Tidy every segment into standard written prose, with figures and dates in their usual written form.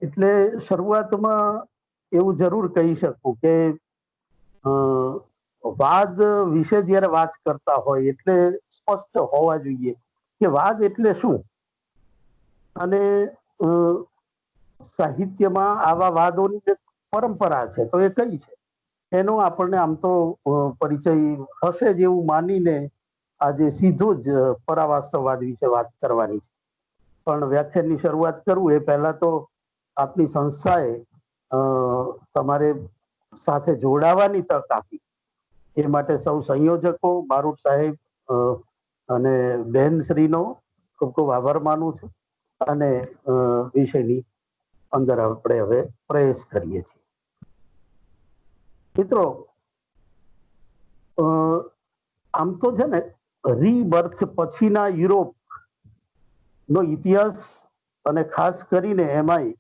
એટલે શરૂઆતમાં એવું જરૂર કહી શકું કે અ, વાદ વિશે જ્યારે વાત કરતા હોય એટલે સ્પષ્ટ હોવા જોઈએ કે વાદ એટલે શું. અને અ, સાહિત્યમાં આવા વાદોની જે પરંપરા છે તો એ કઈ છે એનો આપણને આમ તો પરિચય હશે જ એવું માનીને આજે સીધો જ પરાવાસ્તવવાદ વિશે વાત કરવાની છે. પણ વ્યાખ્યાનની શરૂઆત કરું એ પહેલા તો આપની સંસ્થાએ અ, તમારે સાથે જોડાવાની તક આપી એ માટે સૌ સંયોજકો બારૂટ સાહેબ અને બહેનશ્રીનો ખૂબ ખૂબ આભાર માનું છું. અને વિષયની અંદર આપણે હવે પ્રવેશ કરીએ છીએ. મિત્રો, આમ તો છે ને રીબર્થ પછીના યુરોપ નો ઇતિહાસ અને ખાસ કરીને એમાંય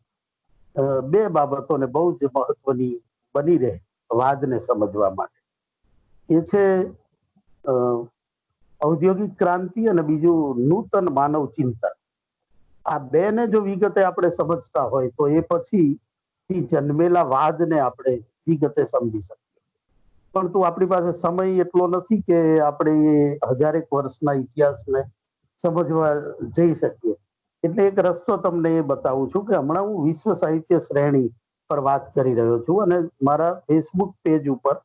બે બાબતોને બહુ જ મહત્વની બની રહે વાદને સમજવા માટે. એ છે ઔદ્યોગિક ક્રાંતિ અને બીજું નૂતન માનવ ચિંતન. આ બે ને જો વિગતે આપણે સમજતા હોય તો એ પછી જન્મેલા વાદને આપણે વિગતે સમજી શકીએ. પરંતુ આપણી પાસે સમય એટલો નથી કે આપણે એ હજારેક વર્ષના ઇતિહાસને સમજવા જઈ શકીએ. એટલે એક રસ્તો તમને એ બતાવું છું કે હમણાં હું વિશ્વ સાહિત્ય શ્રેણી પર વાત કરી રહ્યો છું અને મારા ફેસબુક પેજ ઉપર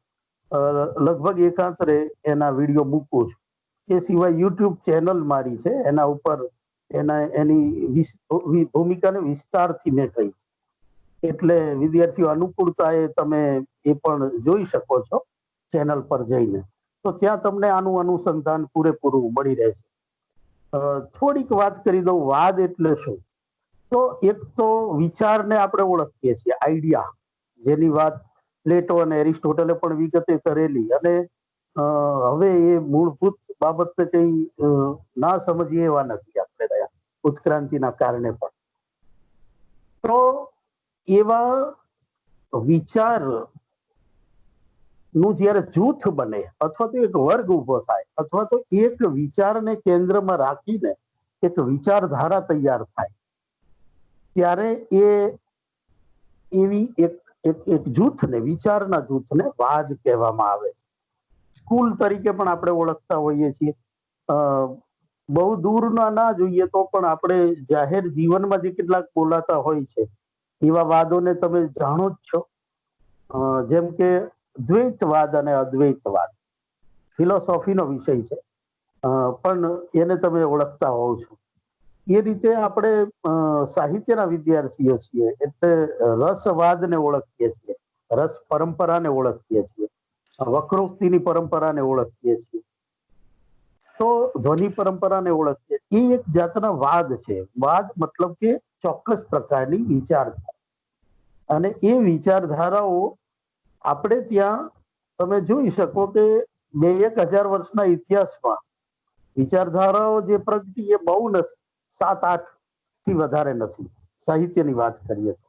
લગભગ એકાંતરે એના વિડીયો મૂકું છું. એ સિવાય યુટ્યુબ ચેનલ મારી છે એના ઉપર એની ભૂમિકાને વિસ્તારથી મેં કહી. એટલે વિદ્યાર્થીઓ અનુકૂળતા એ તમે એ પણ જોઈ શકો છો ચેનલ પર જઈને. તો ત્યાં તમને આનું અનુસંધાન પૂરેપૂરું મળી રહેશે. થોડીક વાત કરી દઉં વાદ એટલે શું. તો એક તો વિચારને આપણે ઓળખીએ છીએ આઈડિયા, જેની વાત પ્લેટો અને એરિસ્ટોટલે પણ વિગતે કરેલી. અને હવે એ મૂળભૂત બાબતને કઈ ના સમજીએ એવા નથી આપણે રહ્યા ઉત્ક્રાંતિના કારણે પણ. તો એવા વિચાર નું જ્યારે જૂથ બને અથવા તો એક વર્ગ ઉભો થાય અથવા તો એક વિચારને કેન્દ્રમાં રાખીને એક વિચારધારા તૈયાર થાય ત્યારે એ એવી એક જૂથને વિચારના જૂથને વાદ કહેવામાં આવે છે. સ્કૂલ તરીકે પણ આપણે ઓળખતા હોઈએ છીએ. બહુ દૂર ના જોઈએ તો પણ આપણે જાહેર જીવનમાં જે કેટલાક બોલાતા હોય છે એવા વાદોને તમે જાણો જ છો. જેમ કે દ્વૈતવાદ અને અદ્વૈતવાદ ફિલોસોફીનો વિષય છે, પણ એને તમે ઓળખતા હોવ છો. એ રીતે આપણે સાહિત્યના વિદ્યાર્થીઓ છીએ એટલે રસવાદને ઓળખીએ છીએ, રસ પરંપરાને ઓળખીએ છીએ, વક્રોક્તિની પરંપરાને ઓળખીએ છીએ, તો ધ્વનિ પરંપરાને ઓળખીએ. એ એક જાતના વાદ છે. વાદ મતલબ કે ચોક્કસ પ્રકારની વિચારધારા. અને એ વિચારધારાઓ આપણે ત્યાં તમે જોઈ શકો કે 1000 વર્ષના ઇતિહાસમાં વિચારધારાઓ જે પ્રગટી એ બહુ નથી, 7-8 થી વધારે નથી સાહિત્યની વાત કરીએ તો.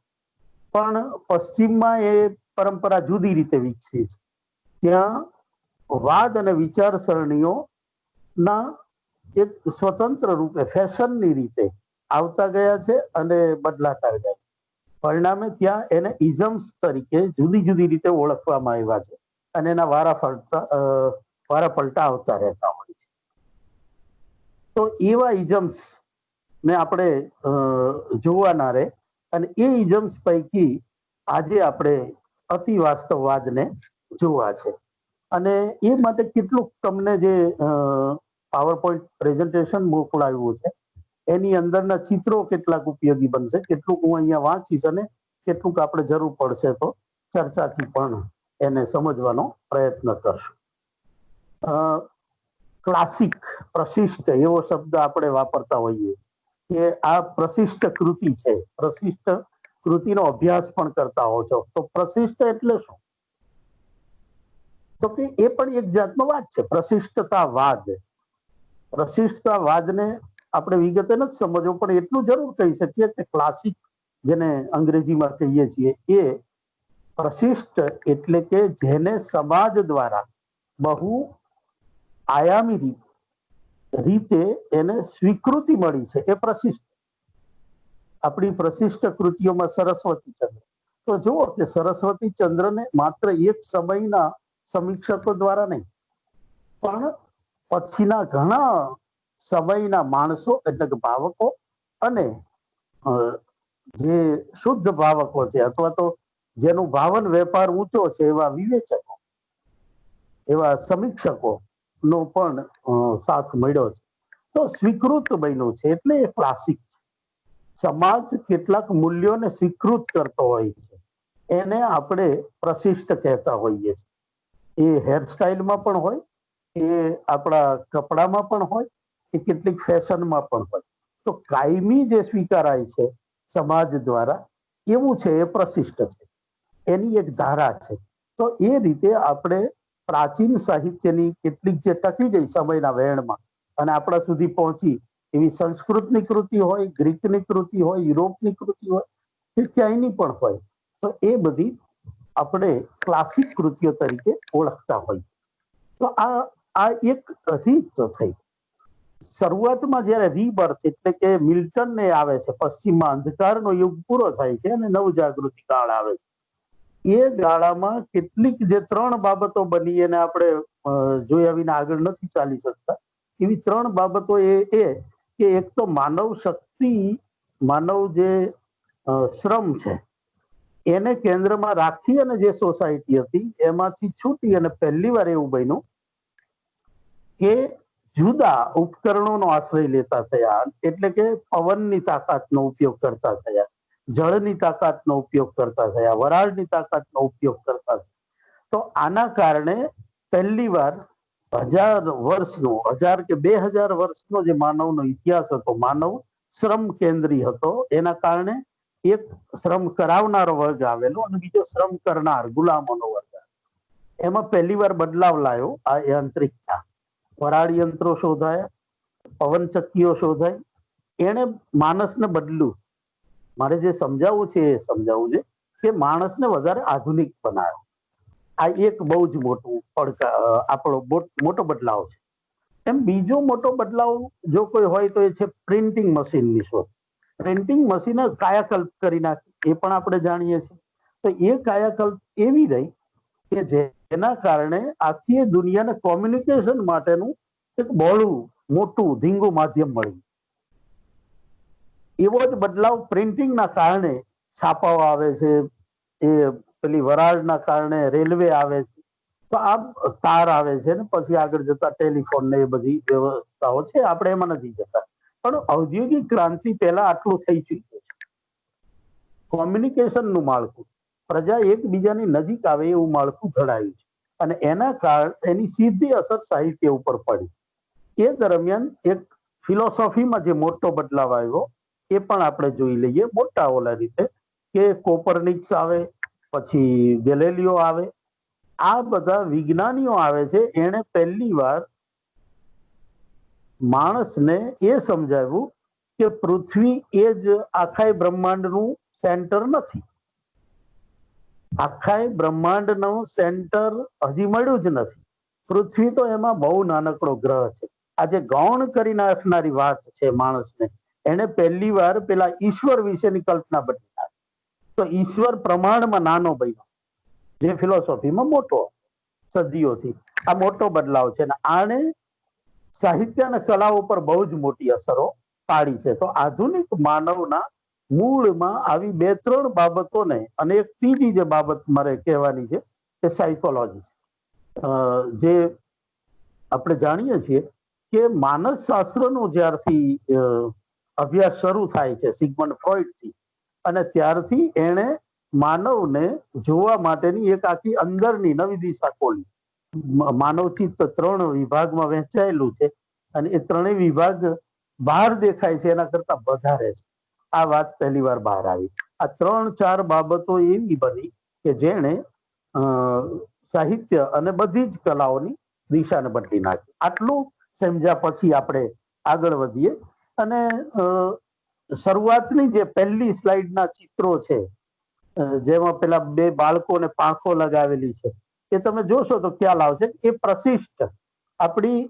પણ પશ્ચિમમાં એ પરંપરા જુદી રીતે વિકસી છે. ત્યાં વાદ અને વિચારસરણીઓ ના એક સ્વતંત્ર રૂપે ફેશનની રીતે આવતા ગયા છે અને બદલાતા ગયા છે. પરિણામે ત્યાં એને ઇઝમ્સ તરીકે જુદી જુદી રીતે ઓળખવામાં આવ્યા છે અને એના વારા પલટા આવતા રહેતા હોય છે. તો એવા ઇઝમ્સ ને આપણે જોવાના રહે. અને એ ઇઝમ્સ પૈકી આજે આપણે અતિ વાસ્તવવાદને જોવા છે. અને એ માટે કેટલુંક તમને જે પાવર પોઈન્ટ પ્રેઝન્ટેશન મોકલાવ્યું છે એની અંદરના ચિત્રો કેટલાક ઉપયોગી બનશે, કેટલુંક હું અહીંયા વાંચીશ અને કેટલુંક આપણે જરૂર પડશે તો ચર્ચાથી પણ એને સમજવાનો પ્રયત્ન કરશું. ક્લાસિક, પ્રશિષ્ટ એવો શબ્દ આપણે વાપરતા હોઈએ કે આ પ્રશિષ્ટ કૃતિ છે, પ્રશિષ્ટ કૃતિનો અભ્યાસ પણ કરતા હો છો. તો પ્રશિષ્ટ એટલે શું? તો કે એ પણ એક જાતનો વાદ છે, પ્રશિષ્ટતાવાદ. પ્રશિષ્ટતાવાદને આપણે વિગતે નથી સમજવો, પણ એટલું જરૂર કહી શકીએ કે ક્લાસિક જેને અંગ્રેજીમાં કહીએ છીએ એ પ્રશિષ્ટ એટલે કે જેને સમાજ દ્વારા બહુ આયામી રીતે એને સ્વીકૃતિ મળી છે એ પ્રશિષ્ટ. આપણી પ્રશિષ્ટ કૃતિઓમાં સરસ્વતી ચંદ્ર. તો જુઓ કે સરસ્વતી ચંદ્રને માત્ર એક સમયના સમીક્ષકો દ્વારા નહીં, પણ પછીના ઘણા સમયના માણસો એટલે કે ભાવકો અને જે શુદ્ધ ભાવકો છે અથવા તો જેનું ભાવન વેપાર ઊંચો છે એવા વિવેચકો, એવા સમીક્ષકો નો પણ સાથ મળ્યો છે. તો સ્વીકૃત બન્યું છે એટલે એ ક્લાસિક છે. સમાજ કેટલાક મૂલ્યોને સ્વીકૃત કરતો હોય છે, એને આપણે પ્રશિષ્ટ કહેતા હોઈએ છીએ. એ હેરસ્ટાઇલમાં પણ હોય, એ આપણા કપડામાં પણ હોય, એ કેટલીક ફેશનમાં પણ હોય. તો કાયમી જે સ્વીકારાય છે સમાજ દ્વારા એવું છે એ પ્રશિષ્ટ છે, એની એક ધારા છે. તો એ રીતે આપણે પ્રાચીન સાહિત્યની કેટલીક જે ટકી ગઈ સમયના વહેણમાં અને આપણા સુધી પહોંચી એવી સંસ્કૃતની કૃતિ હોય, ગ્રીકની કૃતિ હોય, યુરોપની કૃતિ હોય, કે ક્યાંયની પણ હોય, તો એ બધી આપણે ક્લાસિક કૃતિઓ તરીકે ઓળખતા હોય. તો આ એક રીત થઈ. શરૂઆતમાં જયારે રીબર્થ એટલે કે મિલ્ટનને આવે છે, પશ્ચિમમાં અંધકારનો યુગ પૂરો થાય છે અને નવજાગૃતિ કાળ આવે છે. એ ગાળામાં કેટલીક જે ત્રણ બાબતો બની એને આપણે જોયા વિના આગળ નથી ચાલી શકતા. એવી ત્રણ બાબતો એ કે એક તો માનવ શક્તિ, માનવ જે શ્રમ છે એને કેન્દ્રમાં રાખી અને જે સોસાયટી હતી એમાંથી છૂટી અને પહેલી વાર એવું બન્યું કે જુદા ઉપકરણોનો આશ્રય લેતા થયા. એટલે કે પવનની તાકાતનો ઉપયોગ કરતા થયા, જળની તાકાતનો ઉપયોગ કરતા થયા, વરાળની તાકાતનો ઉપયોગ કરતા થયા. તો આના કારણે પહેલી વાર 1000 વર્ષનો, 1000 કે 2000 વર્ષનો જે માનવનો ઇતિહાસ હતો, માનવ શ્રમ કેન્દ્રી હતો. એના કારણે એક શ્રમ કરાવનારો વર્ગ આવેલો અને બીજો શ્રમ કરનાર ગુલામોનો વર્ગ. એમાં પહેલી વાર બદલાવ લાવ્યો આ યાંત્રિકતા. વરાળ યંત્રો શોધાયા, પવન ચક્કીઓ શોધાઈ, એને માણસને બદલ્યું. મારે જે સમજાવવું છે એ સમજાવવું છે કે માણસને વધારે આધુનિક બનાવ્યો. આ એક બહુ જ મોટું આપણો મોટો બદલાવ છે. એમ બીજો મોટો બદલાવ જો કોઈ હોય તો એ છે પ્રિન્ટિંગ મશીનની શોધ. પ્રિન્ટિંગ મશીને કાયાકલ્પ કરી નાખી, એ પણ આપણે જાણીએ છીએ. તો એ કાયાકલ્પ એવી રહી કે જેના કારણે આખી દુનિયાને કોમ્યુનિકેશન માટેનું એક બહોળું મોટું ધીંગું માધ્યમ મળ્યું. એવો જ બદલાવ પ્રિન્ટિંગના કારણે છાપાઓ આવે છે, એ પેલી વરાળના કારણે રેલવે આવે છે, તો આ તાર આવે છે ને પછી આગળ જતા ટેલિફોન ને એ બધી વ્યવસ્થાઓ છે, આપણે એમાં નથી જતા. પણ ઔદ્યોગિક ક્રાંતિ પહેલા આટલું થઈ ચૂક્યું છે. કોમ્યુનિકેશનનું માળખું, પ્રજા એકબીજાની નજીક આવે એવું માળખું ઘડાયું છે અને એના કારણે એની સીધી અસર સાહિત્ય ઉપર પડી. એ દરમિયાન એક ફિલોસોફીમાં જે મોટો બદલાવ આવ્યો એ પણ આપણે જોઈ લઈએ મોટા ઓલા રીતે, કે કોપરનિક્સ આવે, પછી ગેલેલિયો આવે. આ બધા વિજ્ઞાનીઓ આવે છે. એણે પહેલી વાર માણસને એ સમજાવ્યું કે પૃથ્વી એ જ આખા બ્રહ્માંડનું સેન્ટર નથી. આખા બ્રહ્માંડનું સેન્ટર હજી મળ્યું જ નથી. પૃથ્વી તો એમાં બહુ નાનકડો ગ્રહ છે. આજે ગૌણ કરી નાખનારી વાત છે માણસને. એને પહેલી વાર પેલા ઈશ્વર વિશેની કલ્પના બદલી નાખી. તો ઈશ્વર પ્રમાણમાં નાનો બન્યો, જે ફિલોસોફીમાં મોટો સદીઓથી. આ મોટો બદલાવ છે ને આને સાહિત્ય અને કલા ઉપર બહુ જ મોટી અસરો પાડી છે. તો આધુનિક માનવના મૂળમાં આવી બે ત્રણ બાબતોને અને એક ત્રીજી જે બાબત મારે કહેવાની છે કે સાયકોલોજી. જે આપણે જાણીએ છીએ કે માનસશાસ્ત્રનો જ્યારથી અભ્યાસ શરૂ થાય છે સિગમન્ડ ફ્રોઈડથી, અને ત્યારથી એણે માનવને જોવા માટેની એક આખી અંદરની નવી દિશા ખોલી. માનવથી 3 વિભાગમાં વહેંચાયેલું છે અને એ 3 વિભાગ બહાર દેખાય છે એના કરતા વધારે છે. આ વાત પહેલી વાર બહાર આવી. આ 3-4 બાબતો એવી બની કે જેણે સાહિત્ય અને બધી જ કલાઓની દિશાને બદલી નાખી. આટલું સમજ્યા પછી આપણે આગળ વધીએ અને શરૂઆતની જે પહેલી સ્લાઇડના ચિત્રો છે, જેમાં પેલા 2 બાળકોને પાંખો લગાવેલી છે, એ તમે જોશો તો ખ્યાલ આવશે કે એ પ્રશિષ્ટ આપણી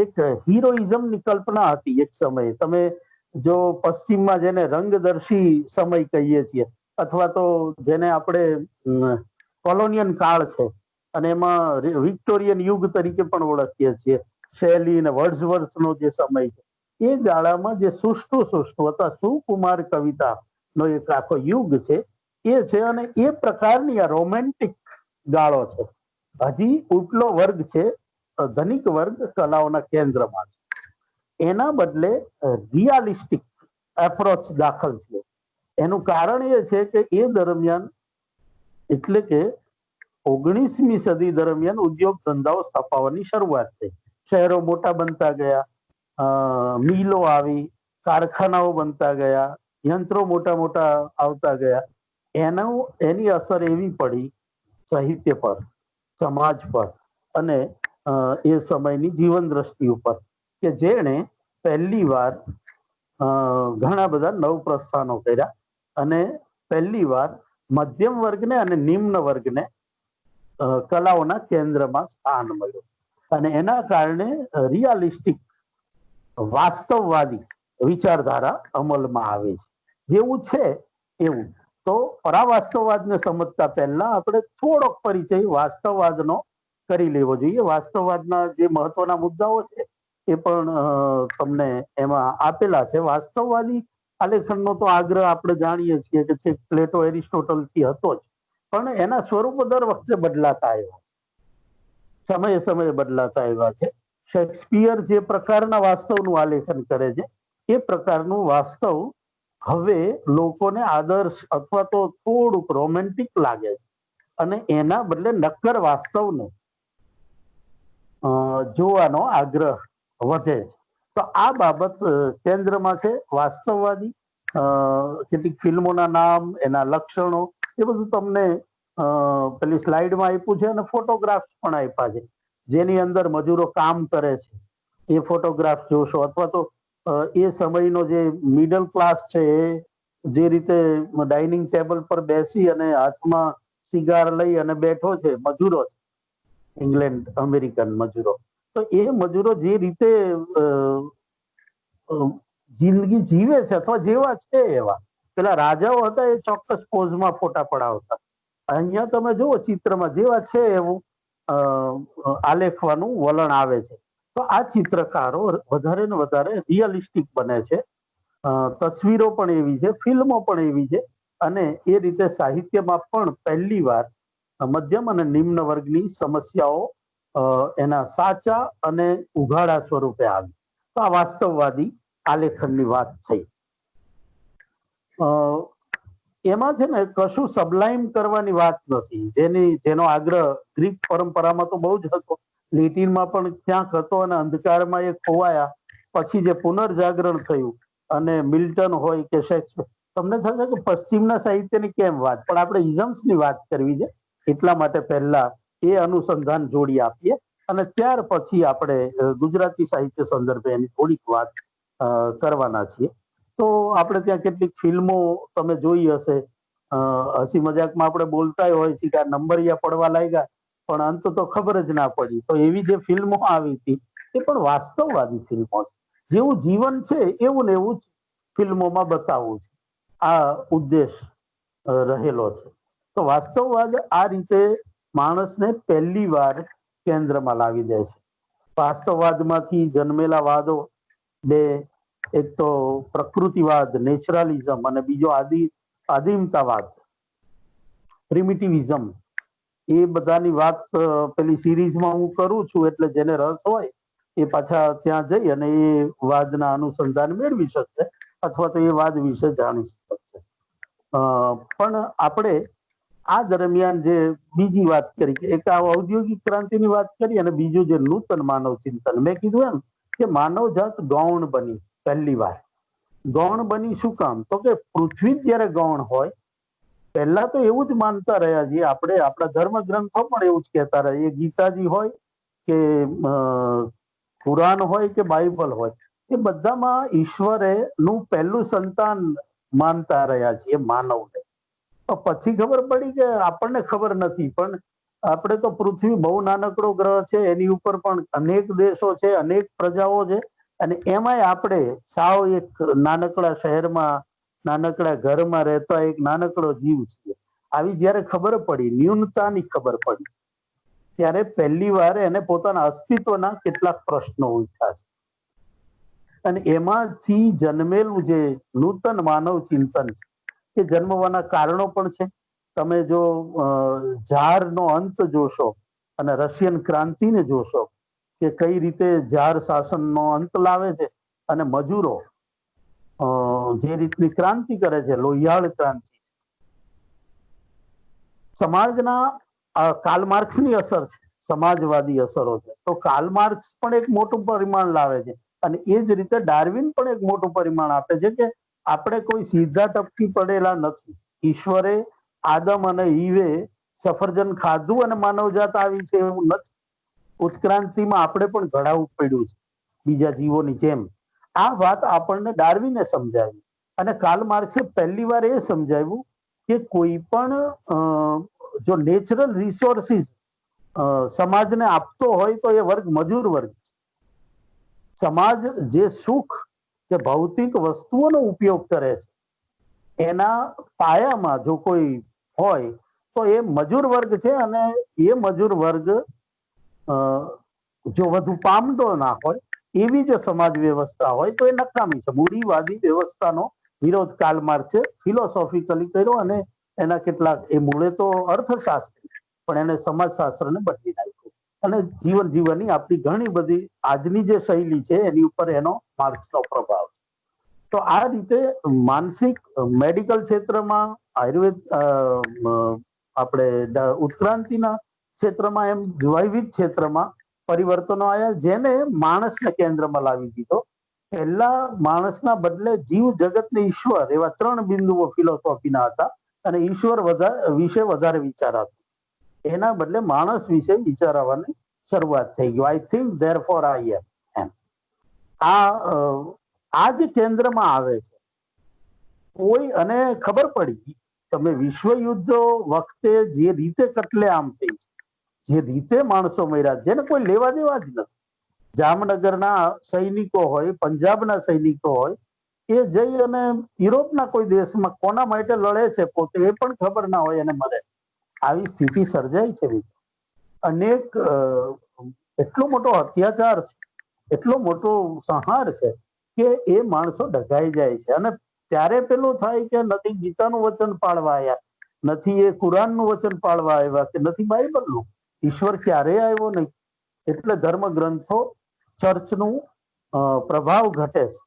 એક હિરોઇઝમની કલ્પના હતી એક સમયે. તમે જો પશ્ચિમમાં જેને રંગદર્શી સમય કહીએ છીએ, અથવા તો જેને આપણે કોલોનિયલ કાળ છે, અને એમાં વિક્ટોરિયન યુગ તરીકે પણ ઓળખીએ છીએ, શૈલી અને વર્ડ્સવર્થનો જે સમય છે, એ ગાળામાં જે સુષ્ટુ અથવા સુકુમાર કવિતાનો એક આખો યુગ છે એ છે. અને એ પ્રકારની આ રોમેન્ટિક ગાળો છે. હજી ઉપલો વર્ગ છે, ધનિક વર્ગ કલાઓના કેન્દ્રમાં છે. એના બદલે રિયાલિસ્ટિક એપ્રોચ દાખલ છે. એનું કારણ એ છે કે એ દરમિયાન, એટલે કે 19મી સદી દરમિયાન ઉદ્યોગ ધંધાઓ સ્થપાવવાની શરૂઆત થઈ. શહેરો મોટા બનતા ગયા, મિલો આવી, કારખાનાઓ બનતા ગયા, યંત્રો મોટા મોટા આવતા ગયા. એની અસર એવી પડી સાહિત્ય પર, સમાજ પર, અને એ સમયની જીવન દ્રષ્ટિ ઉપર, કે જેણે પહેલી વાર ઘણા બધા નવપ્રસ્થાનો કર્યા, અને પહેલી વાર મધ્યમ વર્ગને અને નિમ્ન વર્ગને કલાઓના કેન્દ્રમાં સ્થાન મળ્યું. અને એના કારણે રિયાલિસ્ટિક, વાસ્તવવાદી વિચારધારા અમલમાં આવે છે. જેવું છે એવું. તો પરાવાસ્તવવાદને સમજતા પહેલા આપણે થોડોક પરિચય વાસ્તવવાદનો કરી લેવો જોઈએ. વાસ્તવવાદના જે મહત્વના મુદ્દાઓ છે એ પણ તમને એમાં આપેલા છે. વાસ્તવવાદી આલેખનનો તો આગ્રહ આપણે જાણીએ છીએ કે છેક પ્લેટો એરિસ્ટોટલથી હતો જ, પણ એના સ્વરૂપો દર વખતે બદલાતા આવ્યા, સમયે સમયે બદલાતા આવ્યા છે. શેક્સપિયર જે પ્રકારના વાસ્તવનું આલેખન કરે છે, એ પ્રકારનું વાસ્તવ હવે લોકોને આદર્શ અથવા તો થોડુંક રોમેન્ટિક લાગે છે, અને એના બદલે નક્કર વાસ્તવને જોવાનો આગ્રહ વધે છે. તો આ બાબત કેન્દ્રમાં છે. વાસ્તવવાદી કેટલીક ફિલ્મોના નામ, એના લક્ષણો, એ બધું તમને પેલી સ્લાઇડમાં આપ્યું છે, અને ફોટોગ્રાફ્સ પણ આપ્યા છે, જેની અંદર મજૂરો કામ કરે છે એ ફોટોગ્રાફ જોશો, અથવા તો એ સમયનો જે મિડલ ક્લાસ છે એ જે રીતે ડાઇનિંગ ટેબલ પર બેસી અને હાથમાં સિગાર લઈ અને બેઠો છે, મજૂરો છે, ઇંગ્લેન્ડ અમેરિકન મજૂરો, તો એ મજૂરો જે રીતે જિંદગી જીવે છે, અથવા જેવા છે એવા. પેલા રાજાઓ હતા એ ચોક્કસ પોઝમાં ફોટા પડાવતા. અહીંયા તમે જુઓ ચિત્રમાં જેવા છે એવું આલેખવાનું વલણ આવે છે. તો આ ચિત્રકારો વધારે ને વધારે રિયલિસ્ટિક બને છે. તસવીરો પણ એવી છે, ફિલ્મો પણ એવી છે, અને એ રીતે સાહિત્યમાં પણ પહેલી વાર મધ્યમ અને નિમ્ન વર્ગની સમસ્યાઓ એના સાચા અને ઉઘાડા સ્વરૂપે આવી. તો આ વાસ્તવવાદી આલેખનની વાત થઈ. એમાં છે ને કશું સબલાઇમ કરવાની વાત નથી, જેનો આગ્રહ ગ્રીક પરંપરામાં તો બહુ જ હતો, લેટિનમાં પણ ક્યાંક હતો, અને અંધકારમાં એ ખોવાયા. પછી જે પુનર્જાગરણ થયું, અને મિલ્ટન હોય કે શેક્સપિયર, તમને થશે કે પશ્ચિમના સાહિત્યની કેમ વાત, પણ આપણે ઇઝમ્સની વાત કરવી છે, એટલા માટે પહેલા એ અનુસંધાન જોડી આપીએ, અને ત્યાર પછી આપણે ગુજરાતી સાહિત્ય સંદર્ભે એની થોડીક વાત કરવાના છીએ. તો આપણે ત્યાં કેટલીક ફિલ્મો તમે જોઈ હશે. હસી મજાકમાં આપણે બોલતા હોય છે કે આ નંબરિયા પડવા લાગ્યા, પણ અંત તો ખબર જ ના પડી. તો એવી જે ફિલ્મો આવી હતી એ પણ વાસ્તવવાદી ફિલ્મો છે. જેવું જીવન છે એવું ને એવું જ ફિલ્મોમાં બતાવવું છે, આ ઉદ્દેશ રહેલો છે. તો વાસ્તવવાદ આ રીતે માણસને પહેલી વાર કેન્દ્રમાં લાવી દે છે. વાસ્તવવાદમાંથી જન્મેલા વાદો બે, એક તો પ્રકૃતિવાદ, નેચરલિઝમ, અને બીજો આદિમતાવાદ, પ્રિમિટિવિઝમ. એ બધાની વાત પેલી સિરીઝમાં હું કરું છું, એટલે જેને રસ હોય એ પાછા ત્યાં જઈ અને એ વાદના અનુસંધાન મેળવી શકશે, અથવા તો એ વાદ વિશે જાણી શકશે. પણ આપણે આ દરમિયાન જે બીજી વાત કરી, કે એક આ ઔદ્યોગિક ક્રાંતિની વાત કરી, અને બીજું જે નૂતન માનવ ચિંતન, મેં કીધું એમ કે માનવ જાત ગૌણ બની પહેલી વાર. ગૌણ બની શું કામ? તો કે પૃથ્વી જયારે ગૌણ હોય, પહેલા તો એવું જ માનતા રહ્યા છીએ આપણે, આપણા ધર્મ ગ્રંથો પણ એવું જ કહેતા રહ્યા, ગીતાજી હોય કે કુરાન હોય કે બાઇબલ હોય, એ બધામાં ઈશ્વરે નું પહેલું સંતાન માનતા રહ્યા છીએ માનવને. પછી ખબર પડી કે આપણને ખબર નથી, પણ આપણે તો પૃથ્વી બહુ નાનકડો ગ્રહ છે, એની ઉપર પણ અનેક દેશો છે, અનેક પ્રજાઓ છે, અને એમાંય આપણે સાવ એક નાનકડા શહેરમાં નાનકડા ઘરમાં રહેતા એક નાનકડો જીવ છીએ. આવી જ્યારે ખબર પડી, ન્યૂનતાની ખબર પડી, ત્યારે પહેલી વાર એને પોતાના અસ્તિત્વના કેટલાક પ્રશ્નો ઉઠ્યા છે. અને એમાંથી જન્મેલું જે નૂતન માનવ ચિંતન છે એ જન્મવાના કારણો પણ છે. તમે જો ઝારનો અંત જોશો અને રશિયન ક્રાંતિને જોશો કે કઈ રીતે ઝાર શાસનનો અંત લાવે છે અને મજૂરો જે રીતની ક્રાંતિ કરે છે, લોહિયાળ ક્રાંતિ, સમાજના કાર્લ માર્ક્સની અસર છે, સમાજવાદી અસરો છે. તો કાર્લ માર્ક્સ પણ એક મોટું પરિમાણ લાવે છે અને એ જ રીતે ડાર્વિન પણ એક મોટું પરિમાણ આપે છે કે આપણે કોઈ સીધા ટપકી પડેલા નથી. ઈશ્વરે આદમ અને ઈવે સફરજન ખાધું અને માનવજાત આવી છે એવું નથી. ઉત્ક્રાંતિમાં આપણે પણ ઘડાવું પડ્યું છે બીજા જીવોની જેમ. આ વાત આપણને ડાર્વિને સમજાવી અને કાર્લ માર્ક્સે પહેલી વાર એ સમજાવ્યું કે કોઈ પણ જો નેચરલ રિસોર્સિસ સમાજને આપતો હોય તો એ વર્ગ મજૂર વર્ગ છે. સમાજ જે સુખ કે ભૌતિક વસ્તુઓનો ઉપયોગ કરે છે એના પાયામાં જો કોઈ હોય તો એ મજૂર વર્ગ છે. અને એ મજૂર વર્ગ જો વધુ પામતો ના હોય એવી જો સમાજ વ્યવસ્થા હોય તો એ નકામી છે. મૂડીવાદી વ્યવસ્થાનો વિરોધ કાર્લ માર્ક્સે ફિલોસોફિકલી કર્યો અને એના કેટલાક, એ મૂળે તો અર્થશાસ્ત્રી પણ એને સમાજશાસ્ત્રને બદલી નાખ્યું અને જીવન જીવવાની આપણી ઘણી બધી આજની જે શૈલી છે એની ઉપર એનો માર્ક્સનો પ્રભાવ છે. તો આ રીતે માનસિક મેડિકલ ક્ષેત્રમાં, આયુર્વેદ, આપણે ઉત્ક્રાંતિના ક્ષેત્રમાં, એમ વૈવિધ ક્ષેત્રમાં પરિવર્તનો આવ્યા જેને માણસને કેન્દ્રમાં લાવી દીધો. પહેલા માણસના બદલે જીવ, જગત ને ઈશ્વર એવા 3 બિંદુઓ ફિલોસોફીના હતા અને ઈશ્વર વિશે વધારે વિચાર હતો. એના બદલે માણસ વિશે વિચારવાની શરૂઆત થઈ ગઈ. આઈ થિંક ધેરફોર આઈ એમ. આ જે કેન્દ્રમાં આવે છે કોઈ, અને ખબર પડી, તમે વિશ્વયુદ્ધો વખતે જે રીતે કત્લેઆમ થઈ છે, જે રીતે માણસો મર્યા, જેને કોઈ લેવા દેવા જ નથી. જામનગરના સૈનિકો હોય, પંજાબના સૈનિકો હોય, એ જઈ અને યુરોપના કોઈ દેશમાં કોના માટે લડે છે પોતે એ પણ ખબર ના હોય અને મરે. આવી સ્થિતિ સર્જાઈ છે. અનેક એટલો મોટો અત્યાચાર છે, એટલો મોટો સંહાર છે કે એ માણસો ડઘાઈ જાય છે. અને ત્યારે પેલું થાય કે નથી ગીતાનું વચન પાળવા આવ્યા, નથી એ કુરાનનું વચન પાળવા આવ્યા, કે નથી બાઇબલનું. ઈશ્વર ક્યારેય આવ્યો નહીં. એટલે ધર્મ ગ્રંથો, ચર્ચનું પ્રભાવ ઘટે છે.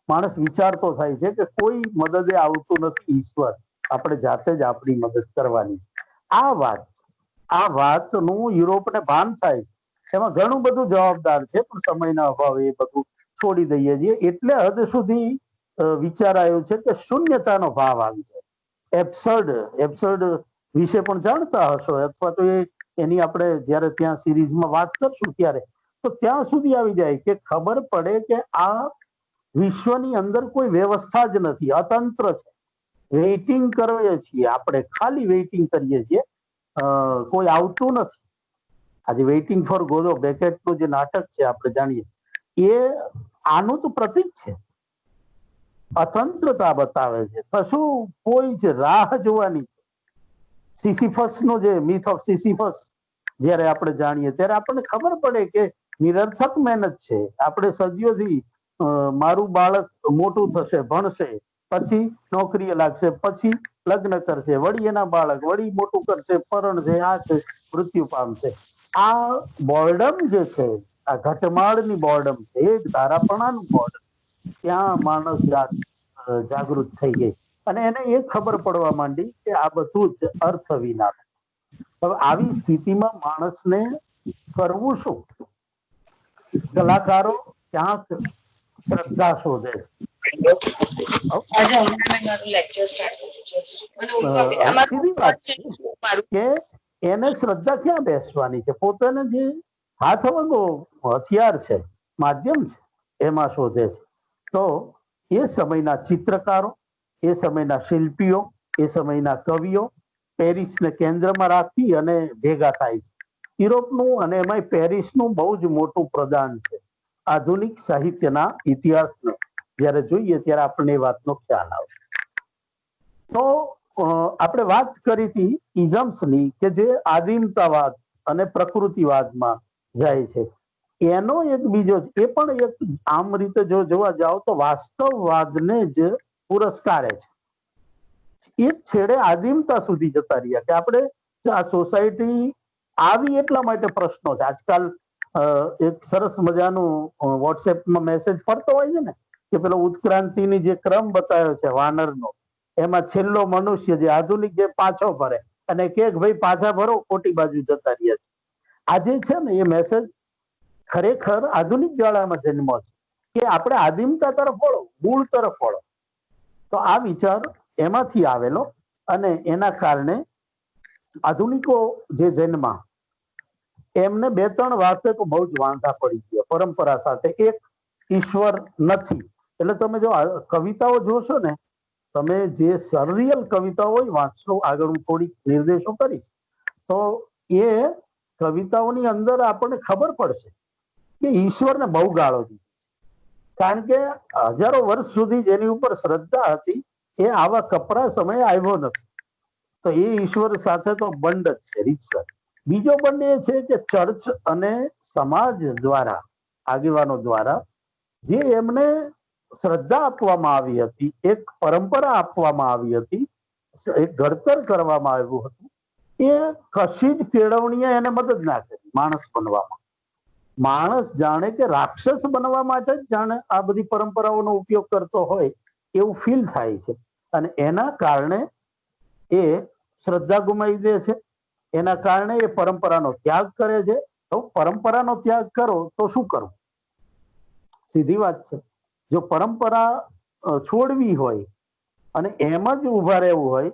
માણસ વિચારતો થાય છે કે કોઈ મદદે આવતું નથી ઈશ્વર, આપણે જાતે જ આપણી મદદ કરવાની છે. આ વાતનું યુરોપને ભાન થાય. એમાં ઘણું બધું જવાબદાર છે પણ સમયના અભાવે એ બધું છોડી દઈએ છીએ. એટલે હદ સુધી વિચાર આવ્યો છે કે શૂન્યતાનો ભાવ આવી જાય. એબ્સર્ડ વિશે પણ જાણતા હશો, અથવા તો એની આપણે જ્યારે ત્યાં સિરીઝમાં વાત કરશું ત્યારે તો ત્યાં સુધી આવી જાય કે ખબર પડે કે આ વિશ્વની અંદર કોઈ વ્યવસ્થા જ નથી, અતંત્ર છે. વેઇટિંગ કરીએ છીએ આપણે, ખાલી વેઇટિંગ કરીએ છીએ, કોઈ આવતું નથી. આજે વેઇટિંગ ફોર ગોડો, બેકેટનું જે નાટક છે આપણે જાણીએ, એ આનું તો પ્રતીક છે. અતંત્રતા બતાવે છે. કશું કોઈ જ રાહ જોવાની. સિસિફસનો જે મિથ ઓફ સિસિફસ જ્યારે આપણે જાણીએ ત્યારે આપણને ખબર પડે કે નિરર્થક મહેનત છે. આપણે સદીઓથી મારું બાળક મોટું થશે, ભણશે, પછી નોકરીએ લાગશે, પછી લગ્ન કરશે, વળી એના બાળક વળી મોટું કરશે, પરણશે, આ છે, મૃત્યુ પામશે. આ બોર્ડમ જે છે, આ ઘટમાળની બોર્ડમ છે, એક ધારાપણાનું બોર્ડમ, ત્યાં માણસ જાગૃત થઈ ગઈ અને એને એ ખબર પડવા માંડી કે આ બધું જ અર્થ વિના. હવે આવી સ્થિતિમાં માણસને કરવું શું? કલાકારો ક્યાંક શ્રદ્ધા શોધે છે. સીધી વાત છે કે એને શ્રદ્ધા ક્યાં બેસવાની છે? પોતાને જે હાથવગો હથિયાર છે, માધ્યમ છે, એમાં શોધે છે. તો એ સમયના ચિત્રકારો, એ સમયના શિલ્પીઓ, એ સમયના કવિઓ પેરિસને કેન્દ્રમાં રાખી અને ભેગા થાય છે. યુરોપનું અને એમાંય પેરિસનું બહુ જ મોટું પ્રદાન છે. આધુનિક સાહિત્યના ઇતિહાસને જ્યારે જોઈએ ત્યારે આપણને એ વાતનો ખ્યાલ આવે. તો આપણે વાત કરી હતી ઇઝમ્સની કે જે આદિમતાવાદ અને પ્રકૃતિવાદમાં જાય છે. એનો એક બીજો એ પણ એક આમ રીતે જો જોવા જાઓ તો વાસ્તવવાદને જ પુરસ્કારે છે. એક છેડે આદિમતા સુધી જતા રહ્યા કે આપણે આ સોસાયટી આવી એટલા માટે પ્રશ્નો છે. આજકાલ એક સરસ મજાનું વોટ્સએપમાં મેસેજ ફરતો હોય છે ને કે પેલો ઉત્ક્રાંતિની જે ક્રમ બતાવ્યો છે વાનરનો, એમાં છેલ્લો મનુષ્ય જે આધુનિક જે પાછો ફરે અને કે ભાઈ પાછા ફરો, ખોટી બાજુ જતા રહ્યા છે. આજે છે ને એ મેસેજ ખરેખર આધુનિક ગાળામાં જન્મો છે કે આપણે આદિમતા તરફ વળો, મૂળ તરફ વળો. તો આ વિચાર એમાંથી આવેલો અને એના કારણે આધુનિકો જે જન્મા એમને બે ત્રણ વાતે તો બહુ જ વાંધા પડી ગયા પરંપરા સાથે. એક, ઈશ્વર નથી. એટલે તમે જો કવિતાઓ જોશો ને, તમે જે સરિયલ કવિતાઓ હોય વાંચશો, આગળ હું થોડીક નિર્દેશો કરીશ, તો એ કવિતાઓની અંદર આપણને ખબર પડશે કે ઈશ્વરને બહુ ગાળો દીધી. કારણ કે હજારો વર્ષ સુધી જેની ઉપર શ્રદ્ધા હતી એ આવા કપરા સમયે આવ્યો નથી. તો એ ઈશ્વર સાથે તો બંધ જ છે, રીતસર. બીજો બંધ એ છે કે ચર્ચ અને સમાજ દ્વારા, આગેવાનો દ્વારા જે એમને શ્રદ્ધા આપવામાં આવી હતી, એક પરંપરા આપવામાં આવી હતી, એક ઘડતર કરવામાં આવ્યું હતું, એ કશી જ કેળવણીએ એને મદદ ના કરી માણસ બનવામાં. માણસ જાણે કે રાક્ષસ બનવા માટે જ જાણે આ બધી પરંપરાઓનો ઉપયોગ કરતો હોય એવું ફીલ થાય છે. અને એના કારણે એ શ્રદ્ધા ગુમાવી દે છે, એના કારણે એ પરંપરાનો ત્યાગ કરે છે. તો પરંપરાનો ત્યાગ કરો તો શું કરવું? સીધી વાત છે. જો પરંપરા છોડવી હોય અને એમ જ ઉભા રહેવું હોય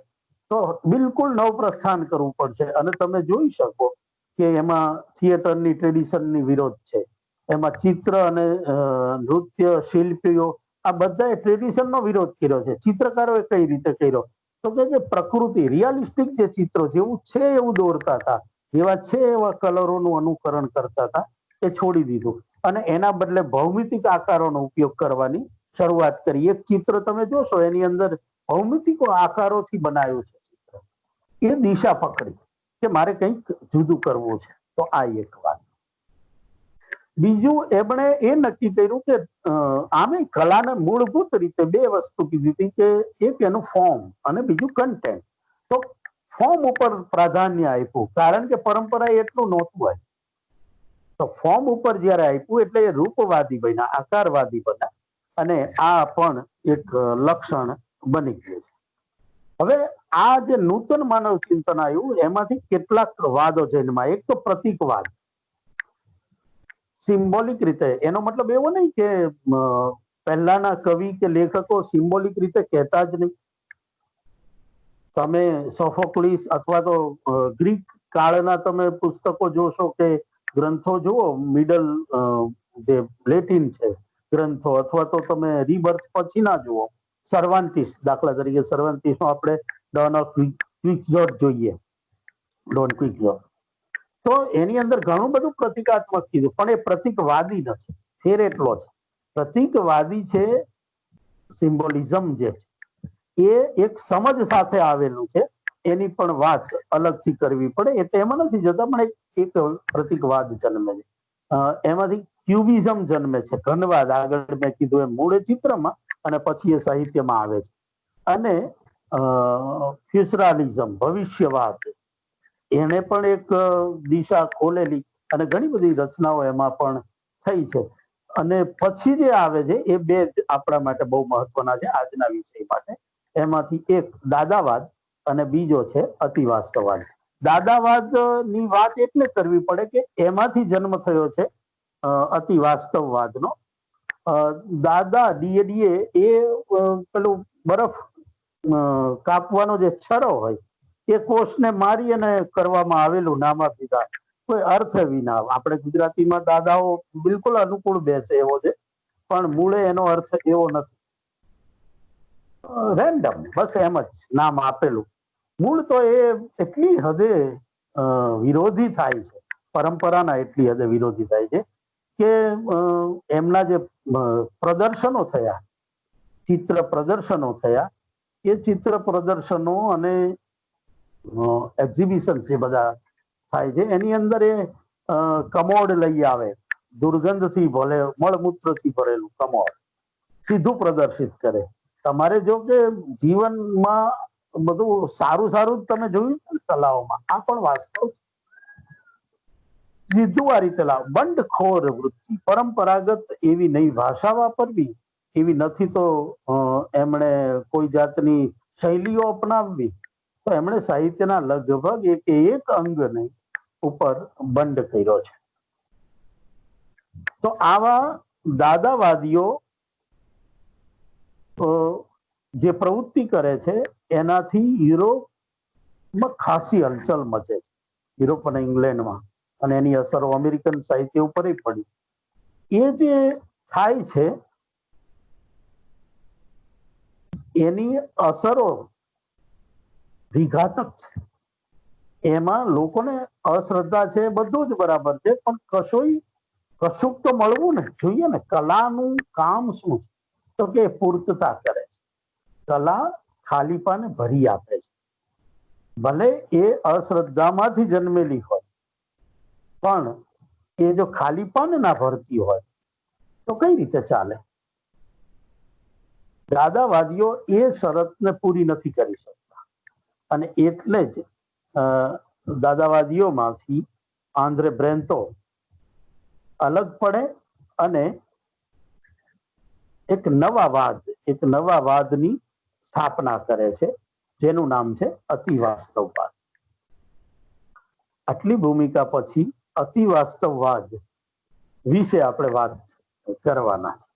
તો બિલકુલ નવપ્રસ્થાન કરવું પડશે. અને તમે જોઈ શકો કે એમાં થિયેટરની ટ્રેડિશનની વિરોધ છે, એમાં ચિત્ર અને નૃત્ય શિલ્પીઓ આ બધાએ ટ્રેડિશનનો વિરોધ કર્યો છે. ચિત્રકારોએ કઈ રીતે કર્યો? તો કે પ્રકૃતિ રિયાલિસ્ટિક જે ચિત્રો જેવું છે એવું દોરતા હતા, જેવા છે એવા કલરોનું અનુકરણ કરતા હતા, એ છોડી દીધું અને એના બદલે ભૌમિતિક આકારોનો ઉપયોગ કરવાની શરૂઆત કરી. એક ચિત્ર તમે જોશો એની અંદર ભૌમિતિક આકારોથી બનાવ્યું છે ચિત્ર. એ દિશા પકડી કે મારે કંઈક જુદું કરવું છે. તો આ એક વાત. બીજું, એમણે એ નક્કી કર્યું કે આમે કલાને મૂળભૂત રીતે બે વસ્તુ કીધી હતી કે એક એનું ફોર્મ અને બીજું કન્ટેન્ટ. તો ફોર્મ ઉપર પ્રાધાન્ય આપ્યું કારણ કે પરંપરા એટલું નહોતું હોય. તો ફોર્મ ઉપર જયારે આપ્યું એટલે એ રૂપવાદી બન્યા, આકારવાદી બન્યા અને આ પણ એક લક્ષણ બની ગયું છે. હવે આ જે નૂતન માનવ ચિંતન આવ્યું એમાંથી કેટલાક વાદો જન્મા. એક તો પ્રતીકવાદ, સિમ્બોલિક રીતે. એનો મતલબ એવો નહીં કે પહેલાના કવિ કે લેખકો સિમ્બોલિક રીતે કહેતા જ નહીં. તમે સોફોક્લિસ અથવા તો ગ્રીક કાળના તમે પુસ્તકો જોશો કે ગ્રંથો જુઓ, મિડલ જે લેટિન છે ગ્રંથો, અથવા તો તમે રીબર્થ પછીના જુઓ, સર્વાન્ટિસ દાખલા તરીકે, સર્વાન્ટિસનો આપણે ડોન ક્વિક્સોટ જોઈએ, ડોન ક્વિક્સોટ, તો એની અંદર ઘણું બધું પ્રતિકાત્મક કીધું, પણ એ પ્રતિકવાદી નથી. ફેર એટલો છે, પ્રતિકવાદી છે સિમ્બોલિઝમ જે છે એ એક સમજ સાથે આવેલું છે, એની પણ વાત અલગથી કરવી પડે. એટલે એમાં નથી જતા, પણ એક પ્રતિકવાદ જન્મે છે. એમાંથી ક્યુબિઝમ જન્મે છે, ઘનવાદ. આગળ મેં કીધું એમ મૂળ ચિત્રમાં અને પછી એ સાહિત્યમાં આવે છે. અને ફ્યુચરાલિઝમ, ભવિષ્યવાદ, એને પણ એક દિશા ખોલેલી અને ઘણી બધી રચનાઓ એમાં પણ થઈ છે. અને પછી જે આવે છે એ બે આપણા માટે બહુ મહત્વના છે આજના વિષય માટે. એમાંથી એક દાદાવાદ અને બીજો છે અતિવાસ્તવવાદ. દાદાવાદની વાત એટલે કરવી પડે કે એમાંથી જન્મ થયો છે અતિવાસ્તવવાદનો. દાદા ડીએ એ પેલું બરફ કાપવાનો જે છરો હોય એ કોષને મારી અને કરવામાં આવેલું નામાભિધાન, કોઈ અર્થ વિના. આપણે ગુજરાતીમાં દાદાઓ બિલકુલ અનુકૂળ બેસે એવો છે, પણ મૂળે એનો અર્થ એવો નથી. રેન્ડમ, બસ એમ જ નામ આપેલું. મૂળ તો એ એટલી હદે વિરોધી થાય છે પરંપરાના, એટલી હદે વિરોધી થાય છે કે એમના જે પ્રદર્શનો થયા, ચિત્ર પ્રદર્શનો થયા, એ ચિત્ર પ્રદર્શનો અને એક્ઝિબિશન જે બધા થાય છે એની અંદર એ કમોડ લઈ આવે, દુર્ગંધથી મળમૂત્રથી ભરેલું કમોડ સીધું પ્રદર્શિત કરે. તમારે જો કે જીવનમાં બધું સારું સારું તમે જોયું કલાઓમાં, આ પણ વાસ્તવ સીધું આ રીતે લાવ. બંડખોર વૃત્તિ, પરંપરાગત એવી નઈ ભાષા વાપરવી, એવી નથી તો એમણે કોઈ જાતની શૈલીઓ અપનાવવી, તો એમણે સાહિત્યના લગભગ એક અંગને ઉપર બંધ કર્યો છે. તો આવા દાદાવાદીઓ જે પ્રવૃત્તિ કરે છે એનાથી યુરોપમાં ખાસી હલચલ મચે છે, યુરોપ અને ઇંગ્લેન્ડમાં, અને એની અસરો અમેરિકન સાહિત્ય ઉપર પડી. એ જે થાય છે એની અસરો વિઘાતક છે. એમાં લોકોને અશ્રદ્ધા છે, બધું જ બરાબર છે, પણ કશુંક તો મળવું ને જોઈએ ને. કલાનું કામ શું છે? તો કે પૂર્તતા કરે છે. કલા ખાલીપાને ભરી આપે છે. ભલે એ અશ્રદ્ધામાંથી જન્મેલી હોય, પણ એ જો ખાલીપાને ના ભરતી હોય તો કઈ રીતે ચાલે? દાદાવાદીઓ એ શરતને પૂરી નથી કરી શકતા, અને એટલે જ દાદાવાદીઓમાંથી આંદ્રે બ્રેન્તો અલગ પડે અને એક નવા વાદની સ્થાપના કરે છે, જેનું નામ છે અતિવાસ્તવવાદ. આટલી ભૂમિકા પછી અતિવાસ્તવવાદ વિશે આપણે વાત કરવાના છે.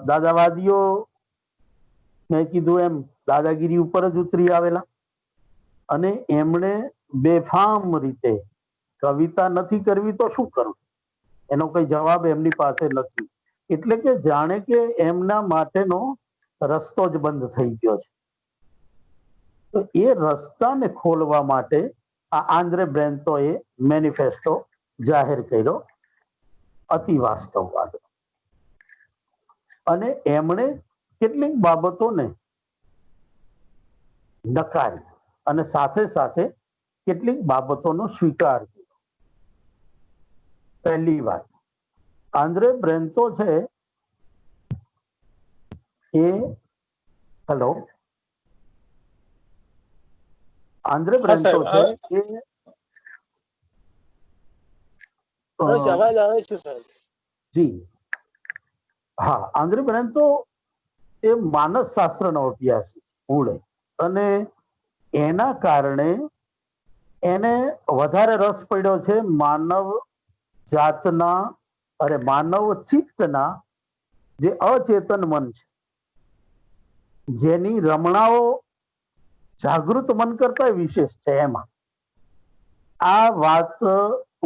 દાદાવાદીઓ મેં કીધું એમ દાદાગીરી ઉપર જ ઉતરી આવેલા, અને એમણે બેફામ રીતે કવિતા નથી કરવી તો શું કરવું, એનો કઈ જવાબ એમની પાસે નથી. એટલે કે જાણે કે એમના માટેનો રસ્તો જ બંધ થઈ ગયો છે. તો એ રસ્તાને ખોલવા માટે આ આંદ્રે બ્રેન્તોએ મેનિફેસ્ટો જાહેર કર્યો, અતિવાસ્તવવાદ. અને એમણે કેટલીક બાબતોને નકારી અને સાથે સાથે કેટલીક બાબતોનો સ્વીકાર કર્યો. પહેલી વાત, આંદ્રે બ્રેન્તો છે એ હેલો આંદ્રે બ્રેન્તો છે એ અવાજ આવે છે સર? જી હા, આંદ્રે બ્રેન્તો એ માનસ શાસ્ત્રનો અભ્યાસી મૂળે, અને એના કારણે એને વધારે રસ પડ્યો છે માનવ જાતના માનવ ચિત્તના જે અચેતન મન છે, જેની રમણાઓ જાગૃત મન કરતા વિશેષ છે, એમાં આ વાત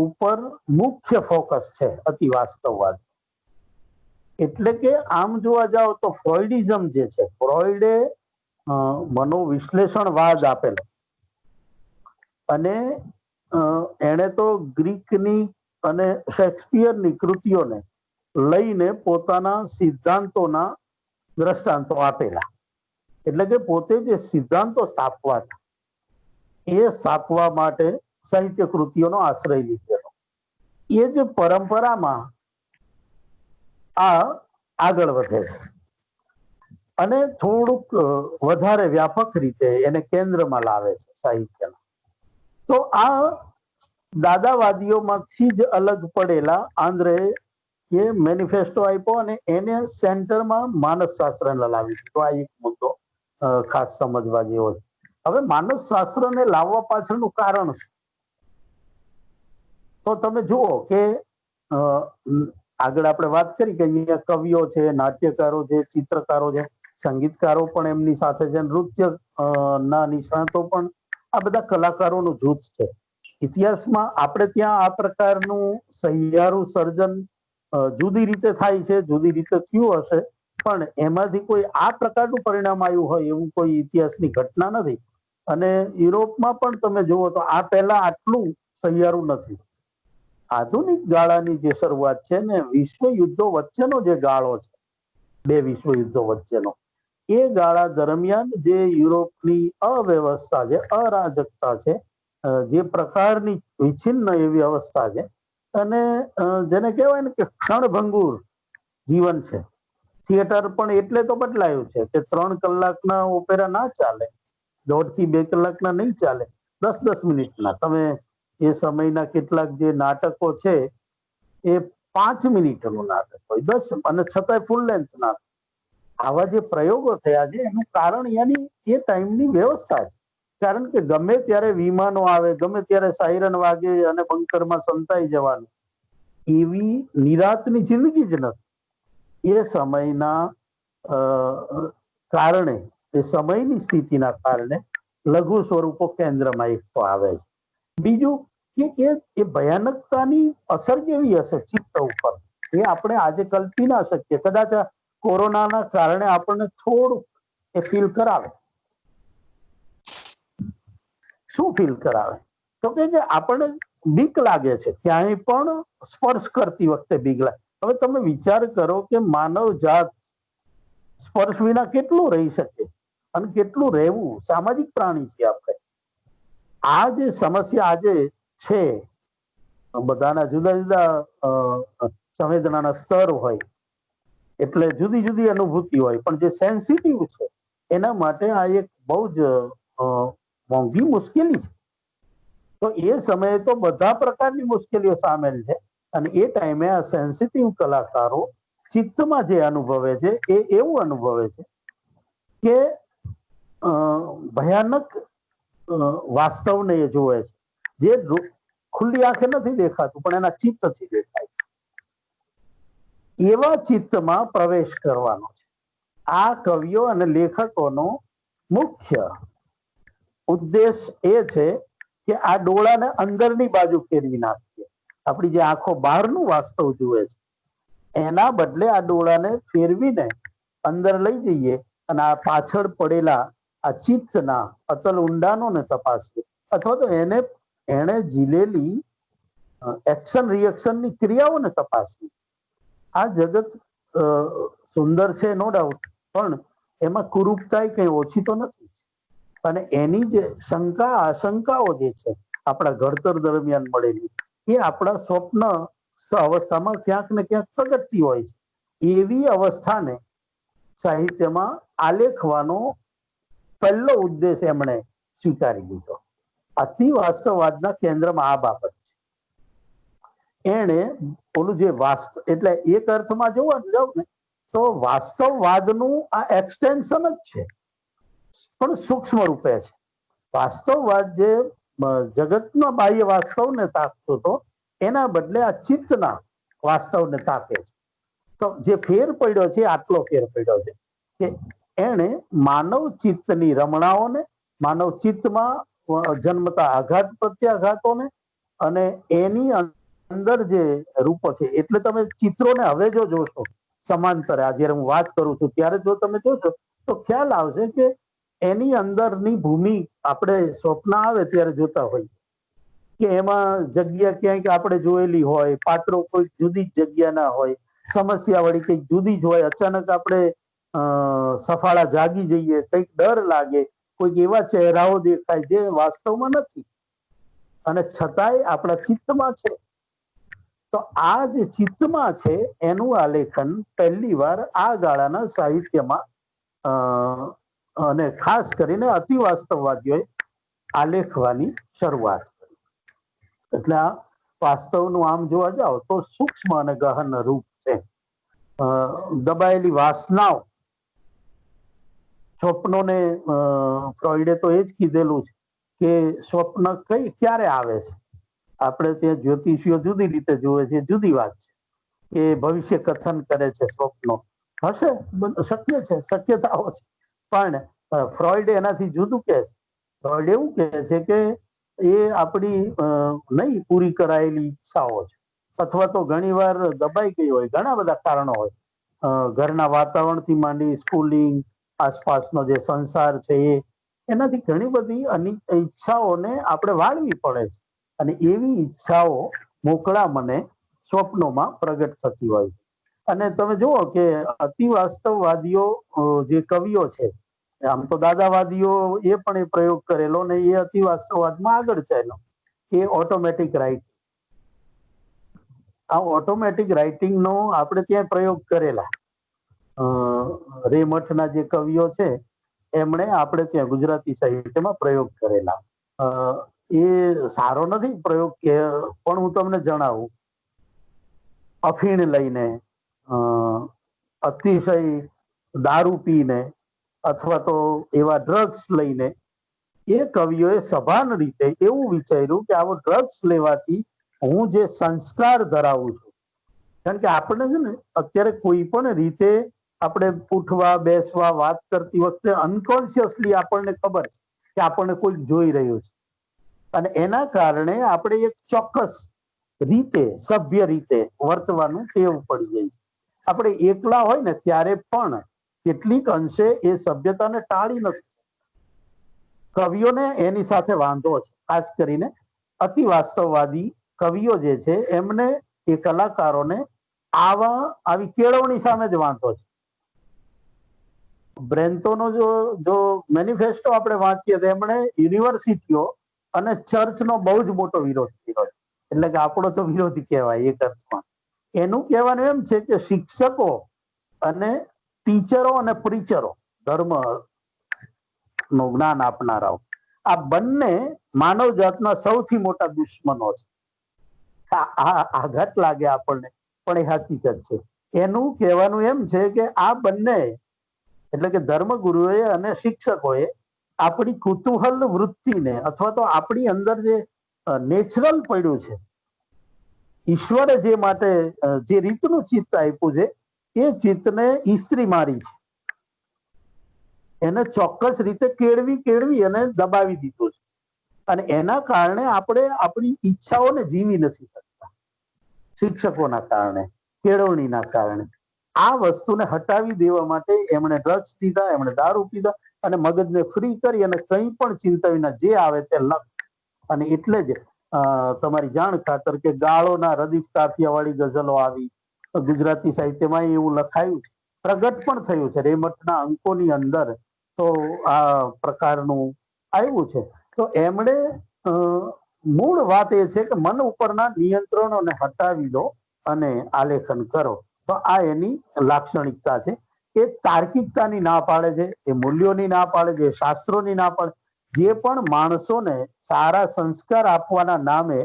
ઉપર મુખ્ય ફોકસ છે અતિવાસ્તવવાદ. એટલે કે આમ જોવા જાવ તો ફ્રોઇડિઝમ જે છે, ફ્રોઇડે મનોવિશ્લેષણવાદ આપેલો, અને એણે તો ગ્રીકની અને શેક્સપિયરની કૃતિઓને લઈને પોતાના સિદ્ધાંતોના દ્રષ્ટાંતો આપેલા. એટલે કે પોતે જે સિદ્ધાંતો સ્થાપવા હતા એ સ્થાપવા માટે સાહિત્ય કૃતિઓનો આશ્રય લીધેલો. એ જ પરંપરામાં આ આગળ વધે છે, અને થોડુંક વધારે વ્યાપક રીતે એને કેન્દ્રમાં લાવે છે સાહિત્યના. તો આ દાદાવાદીઓમાંથી જ અલગ પડેલા આંદ્રે એ મેનિફેસ્ટો આપ્યો, અને એને સેન્ટરમાં માનસ શાસ્ત્રને લાવી દીધું. આ એક મુદ્દો ખાસ સમજવા જેવો છે. હવે માનસ શાસ્ત્રને લાવવા પાછળનું કારણ શું? તો તમે જુઓ કે આગળ આપણે વાત કરી કે અહીંયા કવિઓ છે, નાટ્યકારો છે, ચિત્રકારો છે, સંગીતકારો પણ એમની સાથે છે, નૃત્ય ના નિષ્ણાતો પણ, આ બધા કલાકારોનું જૂથ છે. ઇતિહાસમાં આપણે ત્યાં આ પ્રકારનું સહિયારું સર્જન જુદી રીતે થાય છે, જુદી રીતે થયું હશે, પણ એમાંથી કોઈ આ પ્રકારનું પરિણામ આવ્યું હોય એવું કોઈ ઇતિહાસની ઘટના નથી. અને યુરોપમાં પણ તમે જુઓ તો આ પહેલા આટલું સહિયારું નથી. આધુનિક ગાળાની જે શરૂઆત છે ને, વિશ્વ યુદ્ધો વચ્ચેનો જે ગાળો છે, બે વિશ્વ યુદ્ધો વચ્ચેનો, એ ગાળા દરમિયાન જે યુરોપની અવ્યવસ્થા છે, અરાજકતા છે, જે પ્રકારની વિચ્છિન્ન એવી અવસ્થા છે, અને જેને કહેવાય ને કે ક્ષણભંગુર જીવન છે. થિયેટર પણ એટલે તો બદલાયું છે કે 3 કલાકના ઓપેરા ના ચાલે, 1.5 થી 2 કલાકના નહીં ચાલે, 10-10 મિનિટના. તમે એ સમયના કેટલાક જે નાટકો છે એ 5 મિનિટનું નાટક હોય, 10, અને છતાંય ફૂલ લેન્થ નાટક. આવા જે પ્રયોગો થયા છે એનું કારણ એની એ ટાઈમની વ્યવસ્થા છે. કારણ કે ગમે ત્યારે વિમાનો આવે, ગમે ત્યારે સાયરન વાગે અને બંકરમાં સંતાઈ જવાનું, એવી નિરાતની જિંદગી જ નથી. એ સમયના કારણે, એ સમયની સ્થિતિના કારણે લઘુ સ્વરૂપો કેન્દ્રમાં એક તો આવે છે. બીજું કે એ ભયાનકતાની અસર કેવી હશે ચિત્ત ઉપર, એ આપણે આજે કલ્પી ના શકીએ. કદાચ કોરોનાના કારણે આપણને થોડું એ ફીલ કરાવે. શું ફીલ કરાવે? તો કે આપણને બીક લાગે છે, ક્યાંય પણ સ્પર્શ કરતી વખતે બીક લાગે. હવે તમે વિચાર કરો કે માનવ જાત સ્પર્શ વિના કેટલું રહી શકે અને કેટલું રહેવું. સામાજિક પ્રાણી છીએ આપણે. આ જે સમસ્યા આજે છે, બધાના જુદા જુદા સંવેદનાના સ્તર હોય, એટલે જુદી જુદી અનુભૂતિ હોય, પણ જે સેન્સિટિવ છે એના માટે આ એક બહુ જ મોંઘી મુશ્કેલી છે. તો એ સમયે તો બધા પ્રકારની મુશ્કેલીઓ સામેલ છે, અને એ ટાઈમે આ સેન્સિટિવ કલાકારો ચિત્તમાં જે અનુભવે છે એ એવું અનુભવે છે કે ભયાનક વાસ્તવને એ જોવે છે, જે ખુલ્લી આંખે નથી દેખાતું પણ એના ચિત્તથી દેખાય છે. એવા ચિત્તમાં પ્રવેશ કરવાનો છે આ કવિઓ અને લેખકોનો મુખ્ય ઉદ્દેશ. એ છે કે આ ડોળાને અંદરની બાજુ ફેરવી નાખીએ. આપણી જે આંખો બહારનું વાસ્તવ જુએ છે એના બદલે આ ડોળાને ફેરવીને અંદર લઈ જઈએ અને આ પાછળ પડેલા આ ચિત્તના અતલ ઊંડાણોને તપાસીએ, અથવા તો એને ઝીલેલી એક્શન રિએક્શનની ક્રિયાઓને તપાસીએ. આ જગત સુંદર છે, નો ડાઉટ, પણ એમાં કુરૂપતા કઈ ઓછી તો નથી. અને એની જે શંકા આશંકાઓ જે છે આપણા ઘડતર દરમિયાન મળેલી, એ આપણા સ્વપ્ન અવસ્થામાં ક્યાંક ને ક્યાંક પ્રગટતી હોય છે. એવી અવસ્થાને સાહિત્યમાં આલેખવાનો પહેલો ઉદ્દેશ એમણે સ્વીકારી લીધો. અતિ વાસ્તવવાદના કેન્દ્રમાં આ બાબત છે. એણે ઓલું જે એટલે એક અર્થમાં જોવા જાવ ને તો વાસ્તવવાદનું આ એક્સટેન્શન જ છે, પણ સૂક્ષ્મ રૂપે છે. વાસ્તવવાદ જે જગતના બાહ્ય વાસ્તવને તાકતો હતો, એના બદલે આ ચિત્તના વાસ્તવને તાકે છે. તો જે ફેર પડ્યો છે, આટલો ફેર પડ્યો છે કે એણે માનવ ચિત્તની રમણાઓને, માનવ ચિત્તમાં જન્મતા આઘાત પ્રત્યાઘાતોને અને એની અંદર જે રૂપો છે, એટલે તમે ચિત્રોને હવે જો જોશો સમાંતરે, આ જ્યારે હું વાત કરું છું ત્યારે જો તમે જોશો તો ખ્યાલ આવશે કે એની અંદરની ભૂમિ આપણે સ્વપ્ન આવે ત્યારે જોતા હોઈએ કે એમાં જગ્યા ક્યાંક આપણે જોયેલી હોય, પાત્રો કોઈ જુદી જ જગ્યાના હોય, સમસ્યા વળી કંઈક જુદી જ હોય, અચાનક આપણે સફાળા જાગી જઈએ, કંઈક ડર લાગે, કોઈક એવા ચહેરાઓ દેખાય જે વાસ્તવમાં નથી અને છતાંય આપણા ચિત્તમાં છે. તો આ જે ચિત્તમાં છે એનું આલેખન પહેલી વાર આ ગાળાના સાહિત્યમાં અને ખાસ કરીને અતિવાસ્તવવાદીઓએ આલેખવાની શરૂઆત કરી. એટલે આ વાસ્તવનું આમ જોવા જાવ તો સૂક્ષ્મ અને ગહન રૂપ છે. દબાયેલી વાસનાઓ, સ્વપ્નોને ફ્રોઈડે તો એ જ કીધેલું છે કે સ્વપ્ન ક્યારે આવે છે. આપણે ત્યાં જ્યોતિષીઓ જુદી રીતે જોવે છે, જુદી વાત છે કે ભવિષ્ય કથન કરે છે સ્વપ્નો. હશે, શક્ય છે, શક્યતાઓ છે, પણ ફ્રોઈડ એનાથી જુદું કહે છે. ફ્રોઈડ એવું કહે છે કે એ આપણી નહીં પૂરી કરાયેલી ઈચ્છાઓ છે, અથવા તો ઘણી વાર દબાઈ ગઈ હોય, ઘણા બધા કારણો હોય, ઘરના વાતાવરણથી માંડી, સ્કૂલિંગ, આસપાસનો જે સંસાર છે એનાથી ઘણી બધી ઈચ્છાઓને આપણે વાળવી પડે છે. અને એવી ઈચ્છાઓ મોકળા મને સ્વપ્નોમાં પ્રગટ થતી હોય છે. અને તમે જુઓ કે અતિ વાસ્તવવાદીઓ જે કવિઓ છે, આમ તો દાદાવાદીઓ એ પણ એ પ્રયોગ કરેલો ને એ અતિ વાસ્તવવાદમાં આગળ ચાલ્યો, એ ઓટોમેટિક રાઇટિંગ. આ ઓટોમેટિક રાઇટિંગનો આપણે ત્યાં પ્રયોગ કરેલા. રેમઠના જે કવિઓ છે એમણે આપણે ત્યાં ગુજરાતી સાહિત્યમાં પ્રયોગ કરેલા. એ સારો નથી પ્રયોગ કે, પણ હું તમને જણાવું, અફીણ લઈને, અતિશય દારૂ પીને અથવા તો એવા ડ્રગ્સ લઈને એ કવિઓએ સભાન રીતે એવું વિચાર્યું કે આવો ડ્રગ્સ લેવાથી હું જે સંસ્કાર ધરાવું છું, કારણ કે આપણે છે ને અત્યારે કોઈ પણ રીતે આપણે ઉઠવા બેસવા વાત કરતી વખતે અનકોન્શિયસલી આપણને ખબર છે કે આપણને કોઈક જોઈ રહ્યું છે, અને એના કારણે આપણે એક ચોક્કસ રીતે સભ્ય રીતે વર્તવાનું ટેવ પડી જાય છે. આપણે એકલા હોય ને ત્યારે પણ કેટલીક અંશે એ સભ્યતાને ટાળી નથી. કવિઓને એની સાથે વાંધો છે, ખાસ કરીને અતિ વાસ્તવવાદી કવિઓ જે છે એમને, એ કલાકારોને આવી કેળવણી સામે જ વાંધો છે. બ્રેન્તોનો જો મેનિફેસ્ટો આપણે વાંચીએ તો એમણે યુનિવર્સિટીઓ અને ચર્ચનો બહુ જ મોટો વિરોધ કર્યો, એટલે કે આપણો તો વિરોધી કહેવાય એક અર્થમાં. એનું કહેવાનું એમ છે કે શિક્ષકો અને ટીચરો અને પ્રીચરો, ધર્મ નું જ્ઞાન આપનારાઓ, આ બંને માનવ જાતના સૌથી મોટા દુશ્મનો છે. આઘાત લાગે આપણને, પણ એ હકીકત છે. એનું કહેવાનું એમ છે કે આ બંને એટલે કે ધર્મગુરુએ અને શિક્ષકોએ આપણી કુતૂહલ વૃત્તિને અથવા તો આપણી અંદર જે નેચરલ પડ્યું છે, ઈશ્વરે જે માટે જે રીતનું ચિત્ત આપ્યું છે એ ચિત્તને ઈસ્ત્રી મારી છે, એને ચોક્કસ રીતે કેળવી અને દબાવી દીધું છે, અને એના કારણે આપણે આપણી ઈચ્છાઓને જીવી નથી શકતા. શિક્ષકોના કારણે, કેળવણીના કારણે આ વસ્તુને હટાવી દેવા માટે એમણે ડ્રગ્સ પીધા, એમણે દારૂ પીધા અને મગજને ફ્રી કરી અને કંઈ પણ ચિંતા વિના જે આવે તે લખ. અને એટલે જ તમારી જાણ ખાતર કે ગાળોના રદીફ કાફિયા વાળી ગઝલો આવી, ગુજરાતી સાહિત્યમાં એવું લખાયું છે, પ્રગટ પણ થયું છે રેમઠના અંકોની અંદર, તો આ પ્રકારનું આવ્યું છે. તો એમણે મૂળ વાત એ છે કે મન ઉપરના નિયંત્રણોને હટાવી દો અને આલેખન કરો. તો આ એની લાક્ષણિકતા છે. એ તાર્કિકતાની ના પાડે છે, એ મૂલ્યોની ના પાડે છે, શાસ્ત્રોની ના પાડે. જે પણ માણસોને સારા સંસ્કાર આપવાના નામે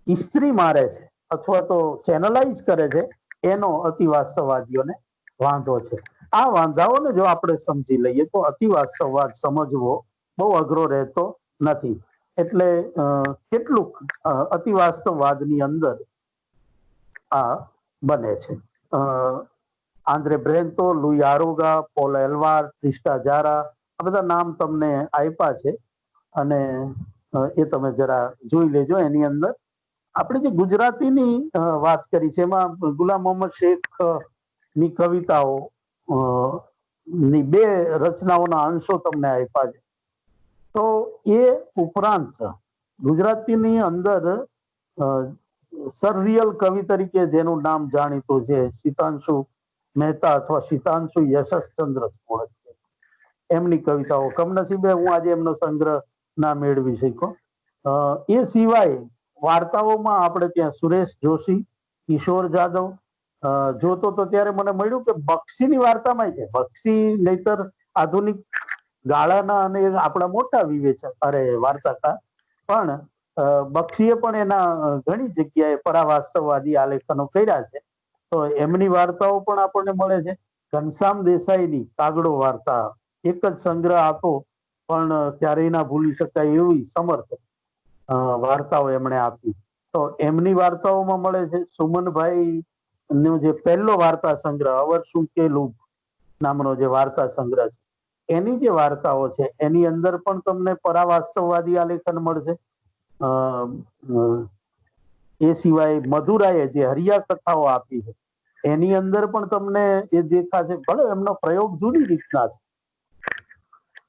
ઇસ્ત્રી મારે છે અથવા તો ચેનલાઇઝ કરે છે, એનો અતિ વાસ્તવવાદીઓને વાંધો છે. આ વાંધાઓને જો આપણે સમજી લઈએ તો અતિ વાસ્તવવાદ સમજવો બહુ અઘરો રહેતો નથી. એટલે કેટલુંક અતિ વાસ્તવવાદની અંદર આ બને છે. આંદ્રે બ્રેન્તો, લુઈ આરોગા, પોલ એલવાર, ક્રિસ્ટા જારા, આ બધા નામ તમને આપ્યા છે, અને એ તમે જરા જોઈ લેજો. એની અંદર આપણે જે ગુજરાતીની વાત કરી છે એમાં ગુલામ મોહમ્મદ શેખ ની કવિતાઓ ની 2 રચનાઓના અંશો તમને આપ્યા છે. તો એ ઉપરાંત ગુજરાતીની અંદર સરરિયલ કવિ તરીકે જેનું નામ જાણીતું છે, સીતાંશુ મહેતા અથવા સીતાંશુ યશસ્ચંદ્ર ઓળખે, એમની કવિતાઓ કમનસીબે હું આજે એમનો સંગ્રહ ના મેળવી શક્યો. એ સિવાય વાર્તાઓમાં આપણે ત્યાં સુરેશ જોશી, કિશોર જાદવ જોતો તો ત્યારે મને મળ્યું કે બક્ષીની વાર્તામાં છે. બક્ષી નહીતર આધુનિક ગાળાના અને આપણા મોટા વિવેચક વાર્તાકાર, પણ બક્ષીએ પણ એના ઘણી જગ્યાએ પરાવાસ્તવવાદી આલેખનો કર્યા છે. તો એમની વાર્તાઓ પણ આપણને મળે છે. ઘનશ્યામ દેસાઈની કાગડો વાર્તા, એક જ સંગ્રહ આપો પણ ક્યારેય ના ભૂલી શકાય એવી સમર્થ વાર્તાઓ એમણે આપી. તો એમની વાર્તાઓમાં મળે છે. સુમનભાઈ નો જે પહેલો વાર્તા સંગ્રહ અવર શું કે લૂપ નામનો જે વાર્તા સંગ્રહ છે, એની જે વાર્તાઓ છે એની અંદર પણ તમને પરાવાસ્તવવાદી આલેખન મળશે. એ સિવાય મધુરાએ જે હરિયા કથાઓ આપી છે એની અંદર પણ તમને એ દેખાશે. ભલે એમનો પ્રયોગ જુદી રીતના છે,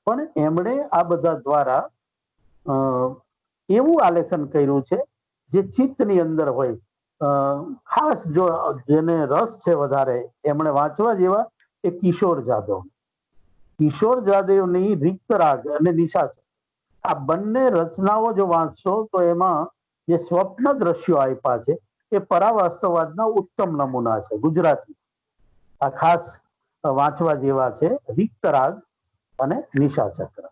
પણ એમણે આ બધા દ્વારા એવું આલેખન કર્યું છે જે ચિત્તની અંદર હોય, ખાસ જો જેને રસ છે વધારે એમણે વાંચવા જેવા એ કિશોર જાદવ. કિશોર જાદવની રિક્ત રાગ અને નિશાચર આ બંને રચનાઓ જો વાંચશો તો એમાં જે સ્વપ્ન દ્રશ્યો આપ્યા છે એ પરાવાસ્તવવાદના ઉત્તમ નમૂના છે. ગુજરાતી આ ખાસ વાંચવા જેવા છે, રિક્ત રાગ અને નિશાચક્ર.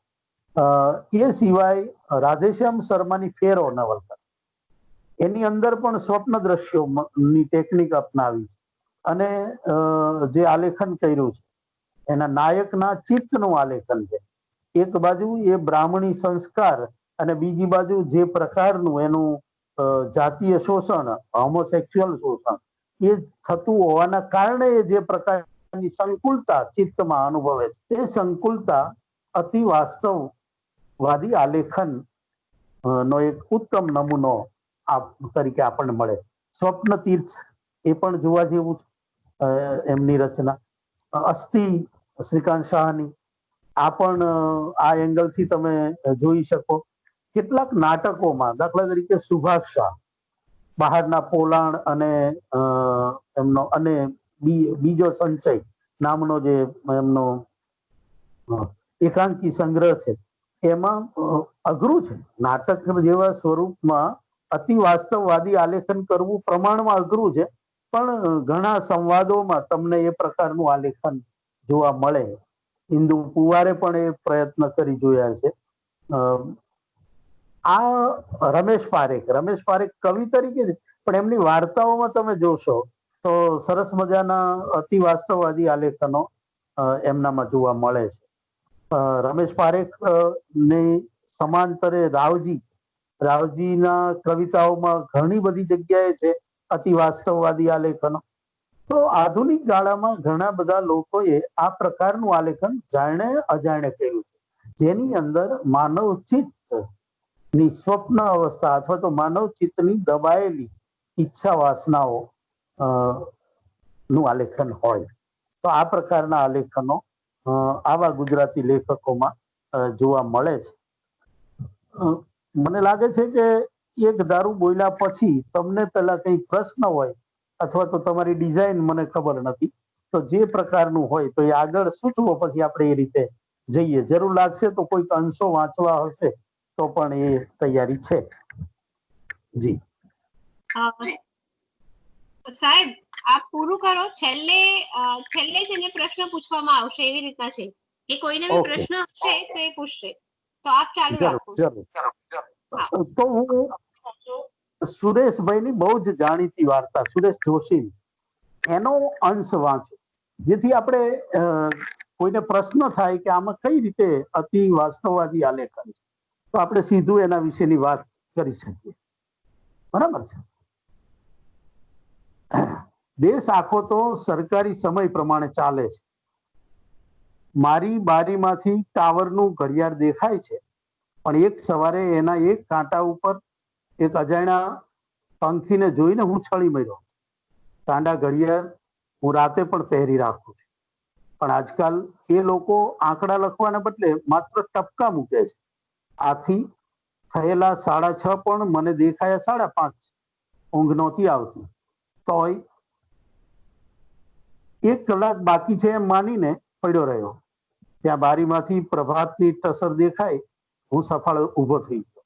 એ સિવાય રાધેશ્યામ શર્માની ફેરો નવલકથા, એની અંદર પણ સ્વપ્ન દ્રશ્યોની ટેકનિક અપનાવી છે અને જે આલેખન કર્યું છે એના નાયકના ચિત્તનું આલેખન છે. એક બાજુ એ બ્રાહ્મણી સંસ્કાર અને બીજી બાજુ જે પ્રકારનું એનું જાતીય શોષણ, હોમોસેક્સ્યુઅલ શોષણ એ થતું હોવાના કારણે જે પ્રકારની સંકુલતા ચિત્તમાં અનુભવે છે એ સંકુલતા અતિ વાસ્તવવાદી આલેખન નો એક ઉત્તમ નમૂનો તરીકે આપણને મળે. સ્વપ્ન તીર્થ એ પણ જોવા જેવું છે એમની રચના. અસ્થિ શ્રીકાંત શાહની આ પણ આ એંગલથી તમે જોઈ શકો. કેટલાક નાટકોમાં દાખલા તરીકે સુભાષ શાહ, બહારના પોલાણ અને એમનો અને બીજો સંચય નામનો જે એમનો એકાંકી સંગ્રહ છે એમાં અઘરું છે. નાટક જેવા સ્વરૂપમાં અતિ વાસ્તવવાદી આલેખન કરવું પ્રમાણમાં અઘરું છે, પણ ઘણા સંવાદોમાં તમને એ પ્રકારનું આલેખન જોવા મળે. ઇન્દુ પુવારે પણ એ પ્રયત્ન કરી જોયા છે. આ રમેશ પારેખ કવિ તરીકે છે, પણ એમની વાર્તાઓમાં તમે જોશો તો સરસ મજાના અતિ વાસ્તવવાદી આલેખનો એમનામાં જોવા મળે છે. રમેશ પારેખ ને સમાંતરે રાવજીના કવિતાઓમાં ઘણી બધી જગ્યાએ છે અતિ વાસ્તવવાદી આલેખનો. તો આધુનિક ગાળામાં ઘણા બધા લોકોએ આ પ્રકારનું આલેખન જાણે અજાણે કર્યું છે, જેની અંદર માનવ ચિત્તની સ્વપ્ન અવસ્થા અથવા તો માનવ ચિત્તની દબાયેલી ઈચ્છા વાસનાઓ નું આલેખન હોય. તો આ પ્રકારના આલેખનો આવા ગુજરાતી લેખકોમાં જોવા મળે છે. મને લાગે છે કે એક દારૂ બોલ્યા પછી તમને પેલા કઈ પ્રશ્ન હોય અથવા તો તમારી ડિઝાઇન મને ખબર નથી, તો જે પ્રકારનું હોય તો એ આગળ સૂચવો, પછી આપણે એ રીતે જઈએ. જરૂર લાગશે તો કોઈક અંશો વાંચવા હશે તો પણ એ તૈયારી છે. જી સાહેબ, આપ પૂરું કરો. છેલ્લે છે ને પ્રશ્ન પૂછવામાં આવશે એવી રીતના છે કે કોઈને બી પ્રશ્ન હશે તો એ પૂછશે. તો આપ ચાલુ રાખો. તો હું સુરેશભાઈની બહુ જ જાણીતી વાર્તા, સુરેશ જોશી, એનો અંશ વાંચું, જેથી આપણે કોઈને પ્રશ્ન થાય કે આમાં કઈ રીતે અતિ વાસ્તવવાદી આલેખન છે તો આપણે સીધું એના વિશેની વાત કરી શકીએ. બરાબર છે. દેશ આખો તો સરકારી સમય પ્રમાણે ચાલે છે. મારી બારીમાંથી ટાવરનું ઘડિયાળ દેખાય છે, પણ એક સવારે એના એક કાંટા ઉપર એક અજાણ્યા પંખીને જોઈને હું છળી મળ્યો. કાંડા ઘડિયાળ હું રાતે પણ પહેરી રાખું છું, પણ આજકાલ એ લોકો આંકડા લખવાને બદલે માત્ર ટપકા મૂકે છે. આથી થયેલા 6:30 પણ મને દેખાયા 5:30. ઊંઘ નહોતી આવતી, તોય 1 કલાક બાકી છે એમ માનીને પડ્યો રહ્યો. ત્યાં બારીમાંથી પ્રભાતની ટસર દેખાય, હું સફળ ઊભો થઈ ગયો.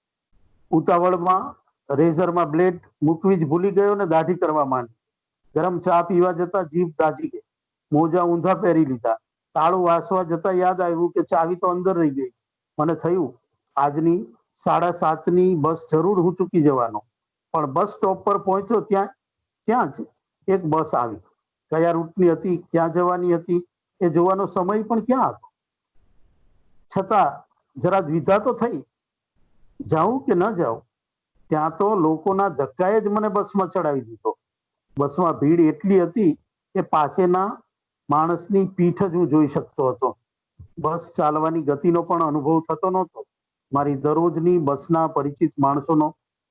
ઉતાવળમાં રેઝરમાં બ્લેડ મૂકવી જ ભૂલી ગયો ને દાઢી કરવા માંડી. ગરમ ચા પીવા જતા જીભ દાજી ગઈ. મોજા ઊંધા પહેરી લીધા. તાળું વાસવા જતા યાદ આવ્યું કે ચાવી તો અંદર રહી ગઈ. મને થયું આજની 7:30ની બસ જરૂર હું ચૂકી જવાનો. પણ બસ સ્ટોપ પર પહોંચ્યો ત્યાં જ એક બસ આવી. કયા રૂટની હતી, ક્યાં જવાની હતી એ જોવાનો સમય પણ ક્યાં હતો. છતાં જરા દ્વિધા તો થઈ, જાઉં કે ન જાઉં. ત્યાં તો લોકોના ધક્કાએ જ મને બસમાં ચડાવી દીધો. બસમાં ભીડ એટલી હતી કે પાસેના માણસની પીઠ જ હું જોઈ શકતો હતો. બસ ચાલવાની ગતિનો પણ અનુભવ થતો નહોતો. મારી દરરોજની બસના પરિચિત માણસોનો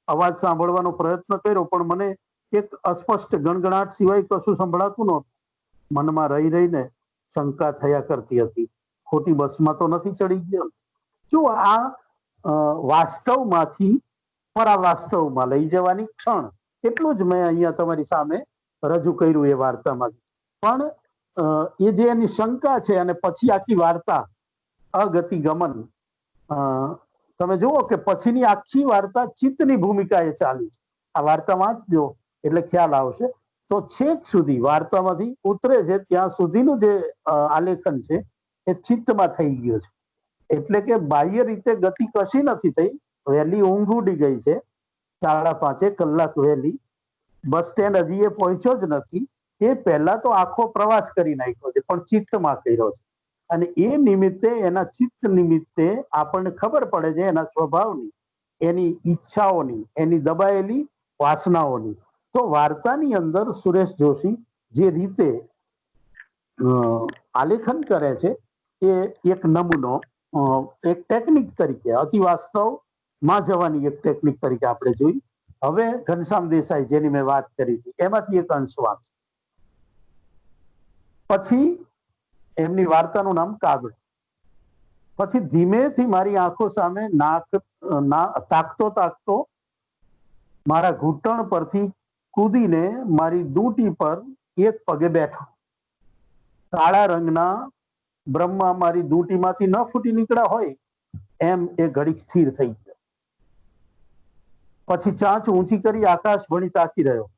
અવાજ સાંભળવાનો પ્રયત્ન કર્યો, પણ મને એક અસ્પષ્ટ ગણગણાટ સિવાય કશું સંભળાતું નહોતું. મનમાં રહી રહીને શંકા થયા કરતી હતી, ખોટી બસમાં તો નથી ચડી ગયો. જો આ વાસ્તવમાંથી પરાવાસ્તવમાં લઈ જવાની ક્ષણ, એટલું જ મેં અહીંયા તમારી સામે રજૂ કર્યું એ વાર્તામાં. પણ એ જે એની શંકા છે અને પછી આખી વાર્તા અગતિ ગમન, તમે જુઓ કે પછીની આખી વાર્તા ચિત્તની ભૂમિકાએ ચાલી છે. આ વાર્તા વાંચજો એટલે ખ્યાલ આવશે. તો છેક સુધી વાર્તામાંથી ઉતરે છે ત્યાં સુધીનું જે આલેખન છે એ ચિત્તમાં થઈ ગયું છે. એટલે કે બાહ્ય રીતે ગતિ કશી નથી થઈ. વહેલી ઊંઘ ઉડી ગઈ છે, 5:30 કલાક વહેલી. બસ સ્ટેન્ડ હજી એ પહોંચ્યો જ નથી. એ પહેલા તો આખો પ્રવાસ કરી નાખ્યો છે, પણ ચિત્તમાં કર્યો છે. અને એ નિમિત્તે, એના ચિત્ત નિમિત્તે આપણને ખબર પડે છે એના સ્વભાવની, એની ઈચ્છાઓની, એની દબાયેલી વાસનાઓની. તો વાર્તાની અંદર સુરેશ જોશી જે રીતે આલેખન કરે છે એ એક નમૂનો, એક ટેકનિક તરીકે, અતિ વાસ્તવમાં જવાની એક ટેકનિક તરીકે આપણે જોઈ. હવે ઘનશ્યામ દેસાઈ જેની મેં વાત કરી હતી એમાંથી એક અંશ વાંચ. પછી એમની વાર્તાનું નામ કાગડો. પછી ધીમેથી મારી આંખો સામે તાકતો તાકતો મારા ઘૂંટણ પરથી કૂદીને મારી દૂંટી પર એક પગે બેઠો. કાળા રંગના બ્રહ્મા મારી દૂંટીમાંથી ન ફૂટી નીકળ્યા હોય એમ એ ઘડીક સ્થિર થઈ ગયો. પછી ચાંચ ઊંચી કરી આકાશ ભણી તાકી રહ્યો.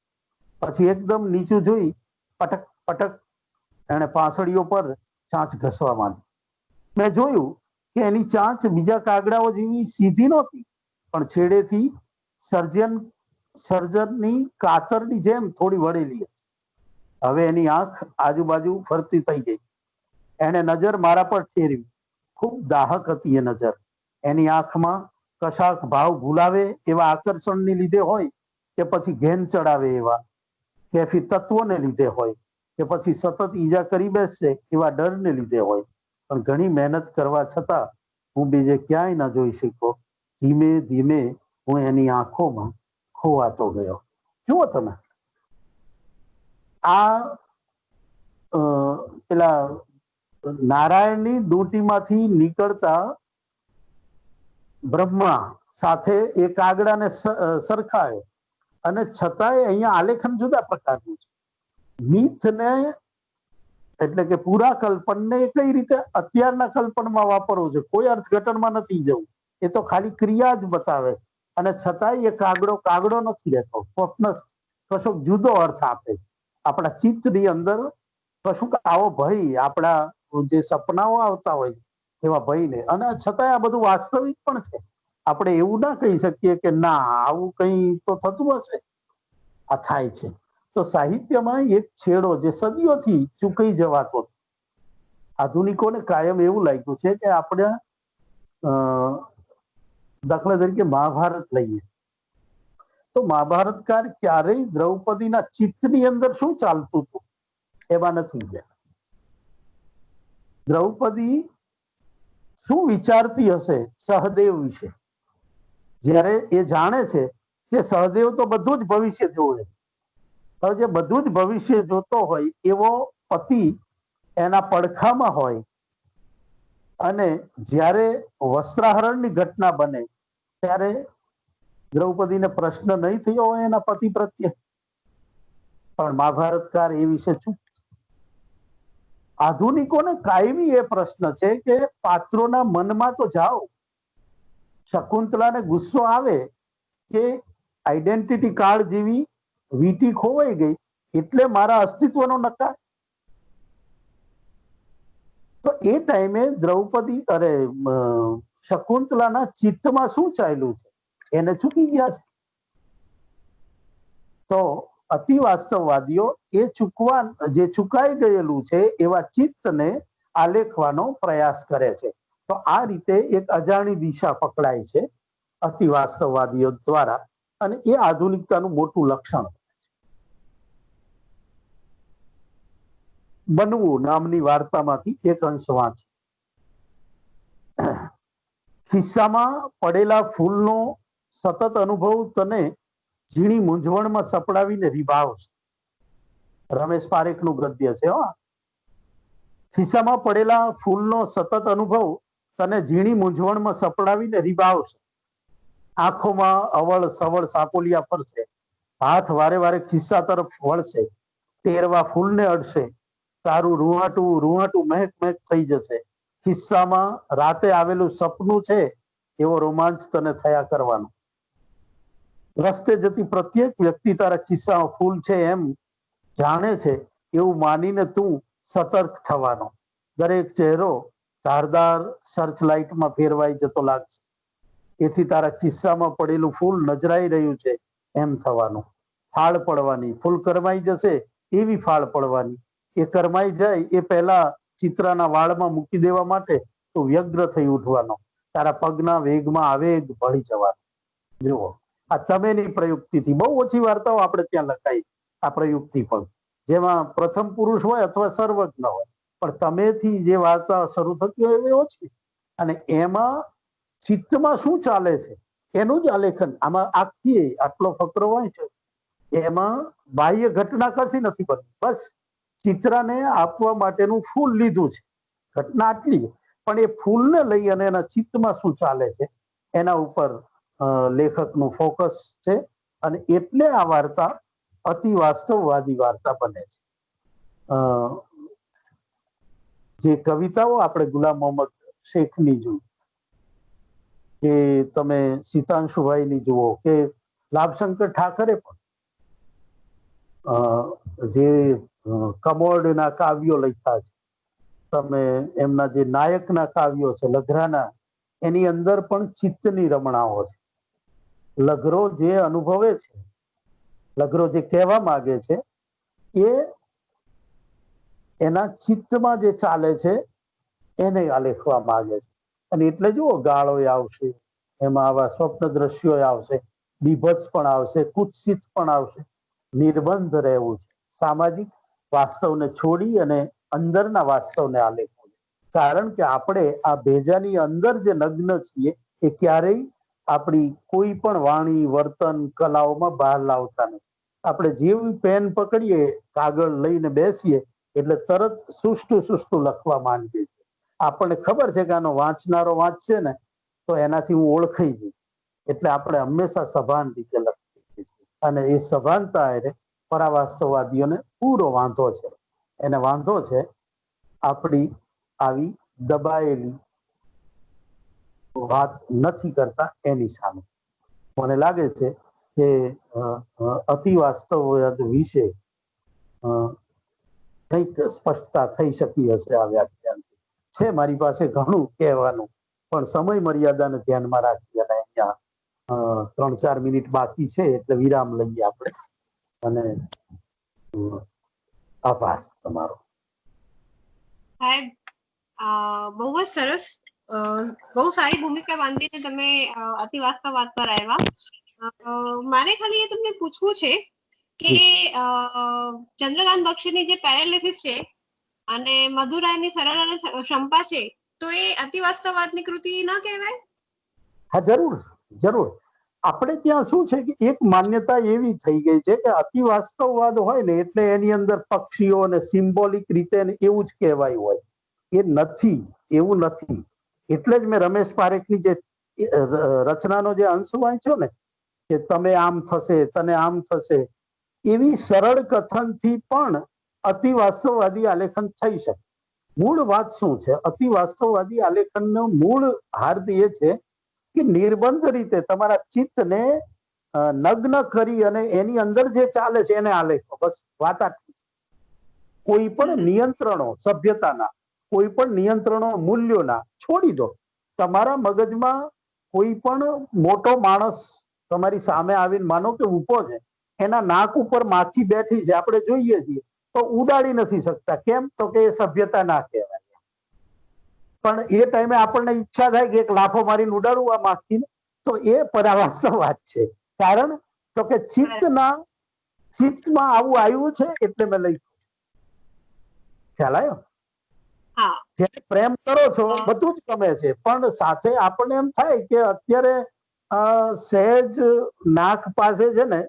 પછી એકદમ નીચું જોઈ પટક પટક એને પાંસળીઓ પર ચાંચ ઘસવા માંડી. મેં જોયું કે એની ચાંચ બીજા કાગડાઓ જેવી સીધી નહોતી, પણ છેડેથી સર્જનની કાતરની જેમ થોડી વળેલી હતી. હવે એની આંખ આજુબાજુ ફરતી થઈ ગઈ. એને નજર મારા પર ઠેરવી. ખૂબ દાહક હતી એ નજર. એની આંખમાં કશાક ભાવ ભૂલાવે એવા આકર્ષણને લીધે હોય, કે પછી ઘેન ચડાવે એવા કેફી તત્વોને લીધે હોય, કે પછી સતત ઈજા કરી બેસશે એવા ડરને લીધે હોય. પણ ઘણી મહેનત કરવા છતાં હું બીજે ક્યાંય ન જોઈ શક્યો. ધીમે ધીમે હું એની આંખોમાં ખોવાતો ગયો. જુઓ તમે, આ પેલા નારાયણની દૂંટીમાંથી નીકળતા બ્રહ્મા સાથે એ કાગડાને સરખાયો, અને છતાંય અહીંયા આલેખન જુદા પ્રકારનું છે. મિથને એટલે કે પૂરા કલ્પનને કઈ રીતે અત્યારના કલ્પનમાં વાપરવું છે, કોઈ અર્થઘટનમાં નથી જવું. એ તો ખાલી ક્રિયા જ બતાવે, અને છતાંય એ કાગડો નથી રહેતો. સ્વપ્ન કશોક જુદો અર્થ આપે. આપણા ચિત્તની અંદર કશુંક આવો ભય, આપણા જે સપનાઓ આવતા હોય એવા ભયને, અને છતાંય આ બધું વાસ્તવિક પણ છે. આપણે એવું ના કહી શકીએ કે ના આવું કઈ તો થતું હશે, આ થાય છે. તો સાહિત્યમાં એક છેડો જે સદીઓથી ચૂકાઈ જવાતો, આધુનિકોને કાયમ એવું લાગ્યું છે કે આપણે દાખલા તરીકે મહાભારત લઈએ તો મહાભારતકાર ક્યારેય દ્રૌપદીના ચિત્તની અંદર શું ચાલતું હતું એમાં નથી ગયા. દ્રૌપદી શું વિચારતી હશે સહદેવ વિશે, જ્યારે એ જાણે છે કે સહદેવ તો બધું જ ભવિષ્ય જોવે. હવે જે બધું જ ભવિષ્ય જોતો હોય એવો પતિ એના પડખામાં હોય, અને જ્યારે વસ્ત્રાહરણની ઘટના બને ત્યારે દ્રૌપદીને પ્રશ્ન નહીં થયો હોય એના પતિ પ્રત્યે, પણ મહાભારતકાર એ વિશે ચૂપ. આધુનિકોને કાયમી એ પ્રશ્ન છે કે પાત્રોના મનમાં તો જાઓ. શકુંતલાને ગુસ્સો આવે કે આઈડેન્ટિટી કાર્ડ જેવી વીટી ખોવાઈ ગઈ એટલે મારા અસ્તિત્વનો નકાર. તો એ ટાઈમે દ્રૌપદી શકુંતલાના ચિત્તમાં શું ચાલ્યું છે એને ચૂકી ગયા છે. તો અતિ વાસ્તવવાદીઓ એ જે ચૂકાઈ ગયેલું છે એવા ચિત્તને આલેખવાનો પ્રયાસ કરે છે. તો આ રીતે એક અજાણી દિશા પકડાય છે અતિ વાસ્તવવાદીઓ દ્વારા, અને એ આધુનિકતાનું મોટું લક્ષણ. બનવું નામની વાર્તામાંથી એક અંશ વાંચ. ખિસ્સામાં પડેલા ફૂલનો સતત અનુભવ તને ઝીણી મૂંઝવણમાં સપડાવીને રીબાવશે. રમેશ પારેખનું ગદ્ય છે. ખિસ્સામાં પડેલા ફૂલનો સતત અનુભવ તને ઝીણી મૂંઝવણમાં સપડાવીને રીબાવશે. આંખોમાં અવળ સવળ સાપોલિયા ફરશે, હાથ વારે વારે ખિસ્સા તરફ વળશે, તેરવા ફૂલને અડશે, તારું રૂહાટું રૂહાટું મહેક મહેક થઈ જશે, ખિસ્સામાં રાતે આવેલું સપનું છે એવો રોમાંચ તને થયા કરવાનો. રસ્તે જતી પ્રત્યેક વ્યક્તિ તારા ખિસ્સામાં ફૂલ છે એમ જાણે છે એવું માનીને તું સતર્ક થવાનો. દરેક ચહેરો ધારદાર સર્ચલાઇટમાં ફેરવાઈ જતો લાગશે. એથી તારા ખિસ્સામાં પડેલું ફૂલ નજરાઈ રહ્યું છે એમ થવાનું. ફાળ પડવાની, ફૂલ કરમાઈ જશે એવી ફાળ પડવાની. એ કરમાઈ જાય એ પહેલા ચિત્રાના વાળમાં મૂકી દેવા માટે તું વ્યગ્ર થઈ ઉઠવાનો. તારા પગના વેગમાં આવેગ ભળી જવાનો. જુઓ, આ તમેની પ્રયુક્તિથી બહુ ઓછી વાર્તાઓ આપણે ત્યાં લખાઈ. આ પ્રયુક્તિ પણ જેમાં પ્રથમ પુરુષ હોય અથવા સર્વજ્ઞ હોય, પણ તમેથી જે વાર્તા શરૂ થતી હોય એ ઓછી. અને એમાં ચિત્તમાં શું ચાલે છે એનું જ આલેખન. આમાં આખી આટલો ફકરો હોય છે, એમાં બાહ્ય ઘટના કશી નથી બની, બસ ચિત્રાને આપવા માટેનું ફૂલ લીધું છે. ઘટના આટલી છે, પણ એ ફૂલને લઈ અને એના ચિત્તમાં શું ચાલે છે એના ઉપર લેખકનું ફોકસ છે. અને એટલે આ વાર્તા અતિ વાસ્તવવાદી વાર્તા બને છે. જે કવિતાઓ આપણે ગુલામ મોહમ્મદ શેખની જોઈ, કે તમે સીતાંશુભાઈની જુઓ, કે લાભશંકર ઠાકરે પણ જે કમોડના કાવ્યો લખ્યા છે, તમે એમના જે નાયકના કાવ્યો છે લઘરાના, એની અંદર પણ ચિત્તની રમણાઓ છે. લઘરો જે અનુભવે છે, લઘરો જે કહેવા માંગે છે એ એના ચિત્તમાં જે ચાલે છે એને આલેખવા માંગે છે. અને એટલે જુઓ, ગાળો આવશે, એમાં આવા સ્વપ્ન દ્રશ્યો આવશે, બીભત્સ પણ આવશે, કુત્સિત પણ આવશે. નિર્બંધ રહેવું છે, સામાજિક વાસ્તવને છોડી અને અંદરના વાસ્તવને આલેખવું છે. કારણ કે આપણે આ ભેજાની અંદર જે નગ્ન છીએ એ ક્યારેય આપણી કોઈ પણ વાણી, વર્તન, કલાઓમાં બહાર લાવતા નથી. આપણે જેવી પેન પકડીએ, કાગળ લઈને બેસીએ એટલે તરત સુસ્તું લખવા માંડીએ છીએ. આપણને ખબર છે કે આનો વાંચનારો વાંચશે ને તો એનાથી હું ઓળખાઈ જઈશ, એટલે આપણે હંમેશા સભાન રીતે લખીએ છીએ. અને એ સભાનતા એટલે પરાવાસ્તવવાદીઓને પૂરો વાંધો છે. એને વાંધો છે આપણી આવી દબાયેલી વાત નથી કરતા એની સામે. મને લાગે છે કે અતિ વાસ્તવવાદ વિશે કંઈક સ્પષ્ટતા થઈ શકી હશે આ વ્યાખ્યાન. છે મારી પાસે ઘણું કહેવાનું, પણ સમય મર્યાદાને ધ્યાનમાં રાખી અને અહીંયા 3-4 મિનિટ બાકી છે એટલે વિરામ લઈએ આપણે. અને આભાર તમારો. સાહેબ, બહુ જ સરસ, બહુ સારી ભૂમિકા બાંધીને તમે અતિ વાસ્તવવાદ પર આવ્યા. મારે ખાલી એ તમને પૂછવું છે કે ચંદ્રકાંત બક્ષીની જે પેરાલિસિસ છે અને મધુરાયની સરળ અને શંપા છે, તો એ અતિ વાસ્તવવાદની કૃતિ ન કહેવાય? હા, જરૂર જરૂર. આપણે ત્યાં શું છે કે એક માન્યતા એવી થઈ ગઈ છે કે અતિ વાસ્તવવાદ હોય ને એટલે એની અંદર પક્ષીઓ અને સિમ્બોલિક રીતે એવું જ કહેવાયું હોય. એ નથી, એવું નથી. એટલે જ મેં રમેશ પારેખની જે રચનાનો જે અંશ વાંચ્યો ને, કે તમે આમ થશે, તને આમ થશે, એવી સરળ કથનથી પણ અતિ વાસ્તવવાદી આલેખન થઈ શકે. મૂળ વાત શું છે? અતિ વાસ્તવવાદી આલેખનનો મૂળ હાર્દ એ છે કે નિર્બંધ રીતે તમારા ચિત્તને નગ્ન કરી અને એની અંદર જે ચાલે છે એને આલેખો. બસ વાત આટલી. કોઈ પણ નિયંત્રણો સભ્યતાના, કોઈ પણ નિયંત્રણો મૂલ્યોના છોડી દો. તમારા મગજમાં કોઈ પણ મોટો માણસ તમારી સામે આવીને માનો કે ઊભો છે, એના નાક ઉપર માખી બેઠી છે, આપણે જોઈએ છીએ, તો ઉડાડી નથી શકતા. કેમ? તો કે એ સભ્યતા ના કહેવાય. પણ એ ટાઈમે આપણને ઈચ્છા થાય કે એક લાફો મારીને ઉડાડવું આ માખીને, તો એ પરાવાસ્તવવાદ છે. કારણ તો કે ચિત્તમાં આવું આવ્યું છે એટલે મેં લખ્યું. ખ્યાલ આવ્યો? જેને પ્રેમ કરો છો બધું જ ગમે છે, પણ સાથે આપણને એમ થાય કે અત્યારે સહેજ નાક પાસે છે ને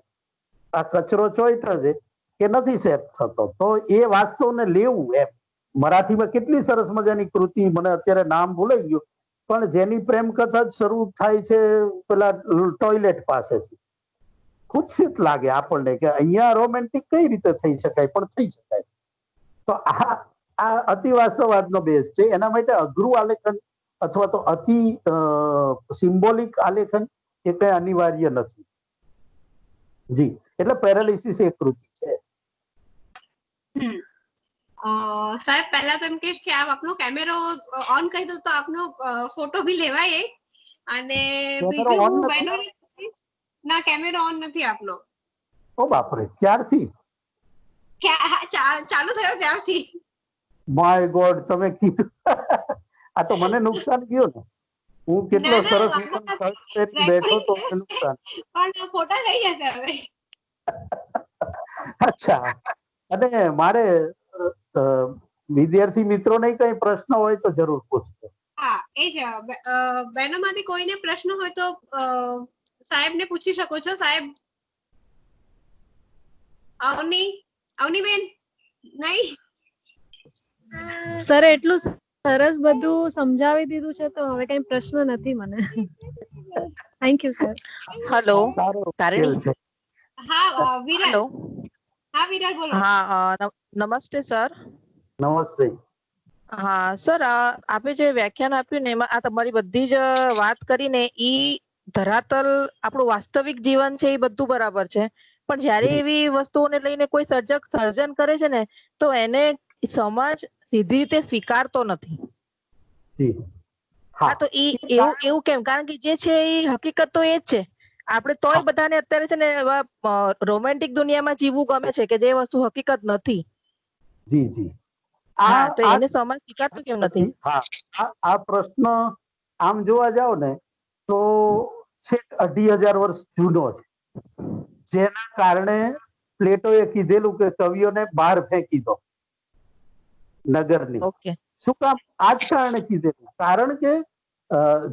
આ કચરો ચોઈટો છે કે નથી સેટ થતો, તો એ વાસ્તવને લેવું એમ. મરાઠીમાં કેટલી સરસ મજાની કૃતિ, મને અત્યારે નામ ભૂલાઈ ગયું, પણ જેની પ્રેમ કથા જ શરૂ થાય છે પેલા ટોયલેટ પાસેથી, કુત્સિત લાગે આપણને કે અહીંયા રોમેન્ટિક કઈ રીતે થઈ શકાય, પણ થઈ શકાય. તો આ અતિ વાસ્તવવાદનો બેઝ છે. એના માટે અઘરું આલેખન અથવા તો અતિ સિમ્બોલિક આલેખન એ કઈ અનિવાર્ય નથી. જી, એટલે પેરાલિસિસ એક કૃતિ છે. સાહેબ પહેલા તો એમ કહીશ કે આપ આપનો કેમેરો ઓન કરી દો તો આપનો ફોટો બી લેવાય. અને બીજું હું બહેનો ના કેમેરો ઓન નથી આપનો. ઓ બાપરે, ક્યારથી? ચાલુ થયો ત્યારથી. માય ગોડ, તમે કીધું આ તો મને નુકસાન ગયું ને. હું કેટલો સરસ બેઠો તો નુકસાન. પણ ફોટા થઈ જશે હવે. અચ્છા, અને મારે વિદ્યાર્થી મિત્રોને કઈ પ્રશ્ન હોય તો જરૂર પૂછજો. હા, એ જ બહેનોમાંથી કોઈને પ્રશ્ન હોય તો સાહેબને પૂછી શકો છો. સાહેબ અવનીબેન નહીં? સર એટલું સરસ બધું સમજાવી દીધું છે તો હવે કઈ પ્રશ્ન નથી મને. Thank you sir. હેલો, સારો તારિણી છે. હા વિરાજ. હેલો. હા વિરાજ બોલો. હા, નમસ્તે સર. નમસ્તે. હા સર, આપે જે વ્યાખ્યાન આપ્યું ને એમાં આ તમારી બધી જ વાત કરીને ઈ ધરાતલ આપણું વાસ્તવિક જીવન છે એ બધું બરાબર છે, પણ જયારે એવી વસ્તુઓને લઈને કોઈ સર્જન કરે છે ને તો એને સમાજ સીધી રીતે સ્વીકારતો નથી. જી હા, તો એવું કેમ? કારણ કે જે છે એ હકીકત તો એ જ છે. આપણે તોય બધાને અત્યારે છે ને રોમેન્ટિક દુનિયામાં જીવવું ગમે છે કે જે વસ્તુ હકીકત નથી. જી જી. હા, તો એને સમાજ સ્વીકારતો કેમ નથી? હા, આ પ્રશ્ન આમ જોવા જાવ ને તો છેક 2500 વર્ષ જૂનો છે, જેના કારણે પ્લેટોએ કીધેલું કે કવિઓને બહાર ફેંકી દો નગરની. ઓકે. શું કામ? આ જ કારણે કીધેલું. કારણ કે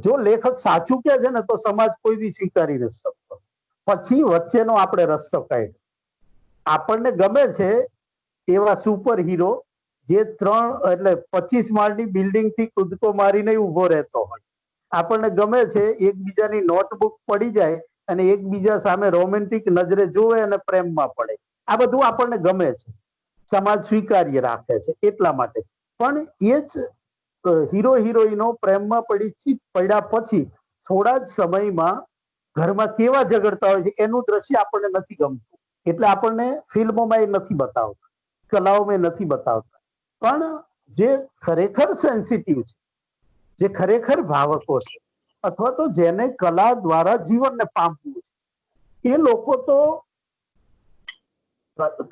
જો લેખક સાચું કહે છે ને તો સમાજ કોઈ દી સ્વીકારી નથી શકતો. પછી વચ્ચેનો આપણે રસ્તો કાઢ્યો. આપણને ગમે છે એવા સુપર હીરો જે 25 માળની બિલ્ડિંગ થી કૂદકો મારીને ઉભો રહેતો હોય. આપણને ગમે છે એકબીજાની નોટબુક પડી જાય અને એકબીજા સામે રોમેન્ટિક નજરે જોવે અને પ્રેમમાં પડે. આ બધું આપણને ગમે છે, સમાજ સ્વીકાર્ય રાખે છે એટલા માટે. પણ એ જ હીરો હિરોઈનો પ્રેમમાં પડ્યા પછી થોડા જ સમયમાં ઘરમાં કેવા ઝઘડતા હોય છે એનું દ્રશ્ય આપણને નથી ગમતું. એટલે આપણને ફિલ્મોમાં એ નથી બતાવતા, કલાઓમાં નથી બતાવતા. પણ જે ખરેખર સેન્સિટિવ છે, જે ખરેખર ભાવકો છે, અથવા તો જેને કલા દ્વારા જીવનને પામવું છે, એ લોકો તો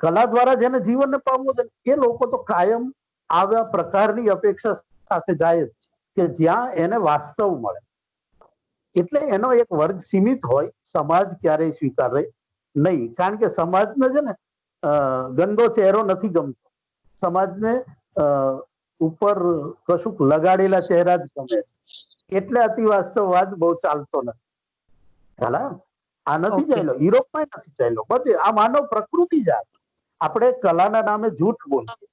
કલા દ્વારા જેને જીવનને પામવું છે એ લોકો તો કાયમ આવા પ્રકારની અપેક્ષા સાથે જાય જ છે કે જ્યાં એને વાસ્તવ મળે. એટલે એનો એક વર્ગ સીમિત હોય, સમાજ ક્યારેય સ્વીકારે નહીં. કારણ કે સમાજને છે ને ગંદો ચહેરો નથી ગમતો. સમાજને ઉપર કશુંક લગાડેલા ચહેરા જ ગમે છે. એટલે અતિ વાસ્તવવાદ બહુ ચાલતો નથી. આ નથી ચાલ્યો, યુરોપમાં નથી ચાલ્યો, બધે આ માનવ પ્રકૃતિ જ. આપણે કલાના નામે જૂઠ બોલીએ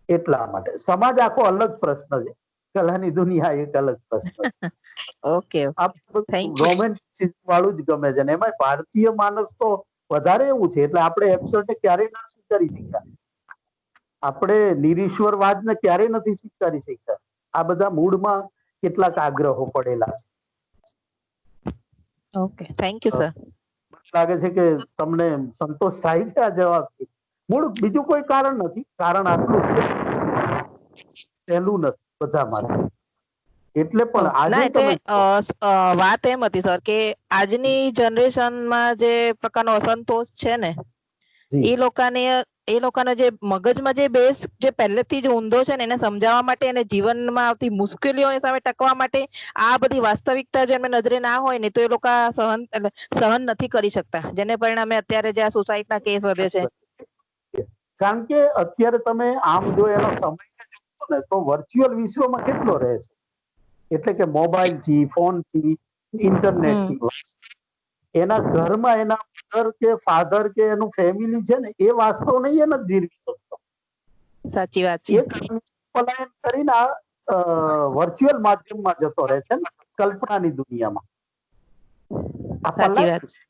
એટલા માટે. સમાજ આખો અલગ પ્રશ્ન છે, કલાની દુનિયા એક અલગ પ્રશ્ન છે. ઓકે, રોમેન્ટિક વાળું જ ગમે છે. એમાં ભારતીય માણસ તો વધારે એવું છે. એટલે આપણે એબ્સર્ડને ક્યારેય ના સ્વીકારી શક્યા. આપણે નિરીશ્વરવાદને ક્યારેય નથી સ્વીકારી શક્યા. આ બધા મૂળમાં કેટલાક આગ્રહો પડેલા છે. Okay, thank you sir. લાગે છે કે તમને સંતોષ થાય છે આ જવાબથી? મૂળ બીજું કોઈ કારણ નથી. કારણ આટલું જ છે, સહેલું નથી બધા માટે. એટલે પણ આજે વાત એમ હતી સર કે આજની જનરેશનમાં જે પ્રકારનો અસંતોષ છે ને એ લોકોને જે મગજમાં જે બેસ જે પહેલેથી જ ઊંધો છે ને એને સમજાવવા માટે અને જીવનમાં આવતી મુશ્કેલીઓની સામે ટકવા માટે આ બધી વાસ્તવિકતા જો એમને નજરે ના હોય ને તો એ લોકો સહન નથી કરી શકતા, જેને પરિણામે અત્યારે જે આ સુસાઇડના કેસ વધે છે. કારણ કે અત્યારે તમે આમ જો એનો સમય જોશો ને તો વર્ચ્યુઅલ વિશ્વમાં કેટલો રહે છે. એટલે કે મોબાઈલથી, ફોનથી, ઇન્ટરનેટથી એના ઘરમાં એના મધર કે ફાધર કે એનું ફેમિલી છે ને એ વાસ્તવ નહીં, એ નથી જીવી શકતો. સાચી વાત છે. પલાયન કરીને વર્ચ્યુઅલ માધ્યમમાં જતો રહે છે ને, કલ્પનાની દુનિયામાં. આ સાચી પલાયન વાત છે.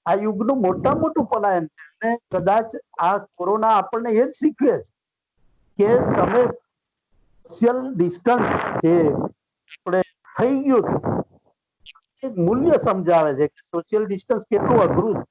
આ યુગનું મોટા મોટું પલાયન છે. અને કદાચ આ કોરોના આપણને એ જ શીખવે છે કે તમે સોશિયલ ડિસ્ટન્સ જે આપણે થઈ ગયું હતું, મૂલ્ય સમજાવે છે કે સોશિયલ ડિસ્ટન્સ કેટલું અઘરું છે.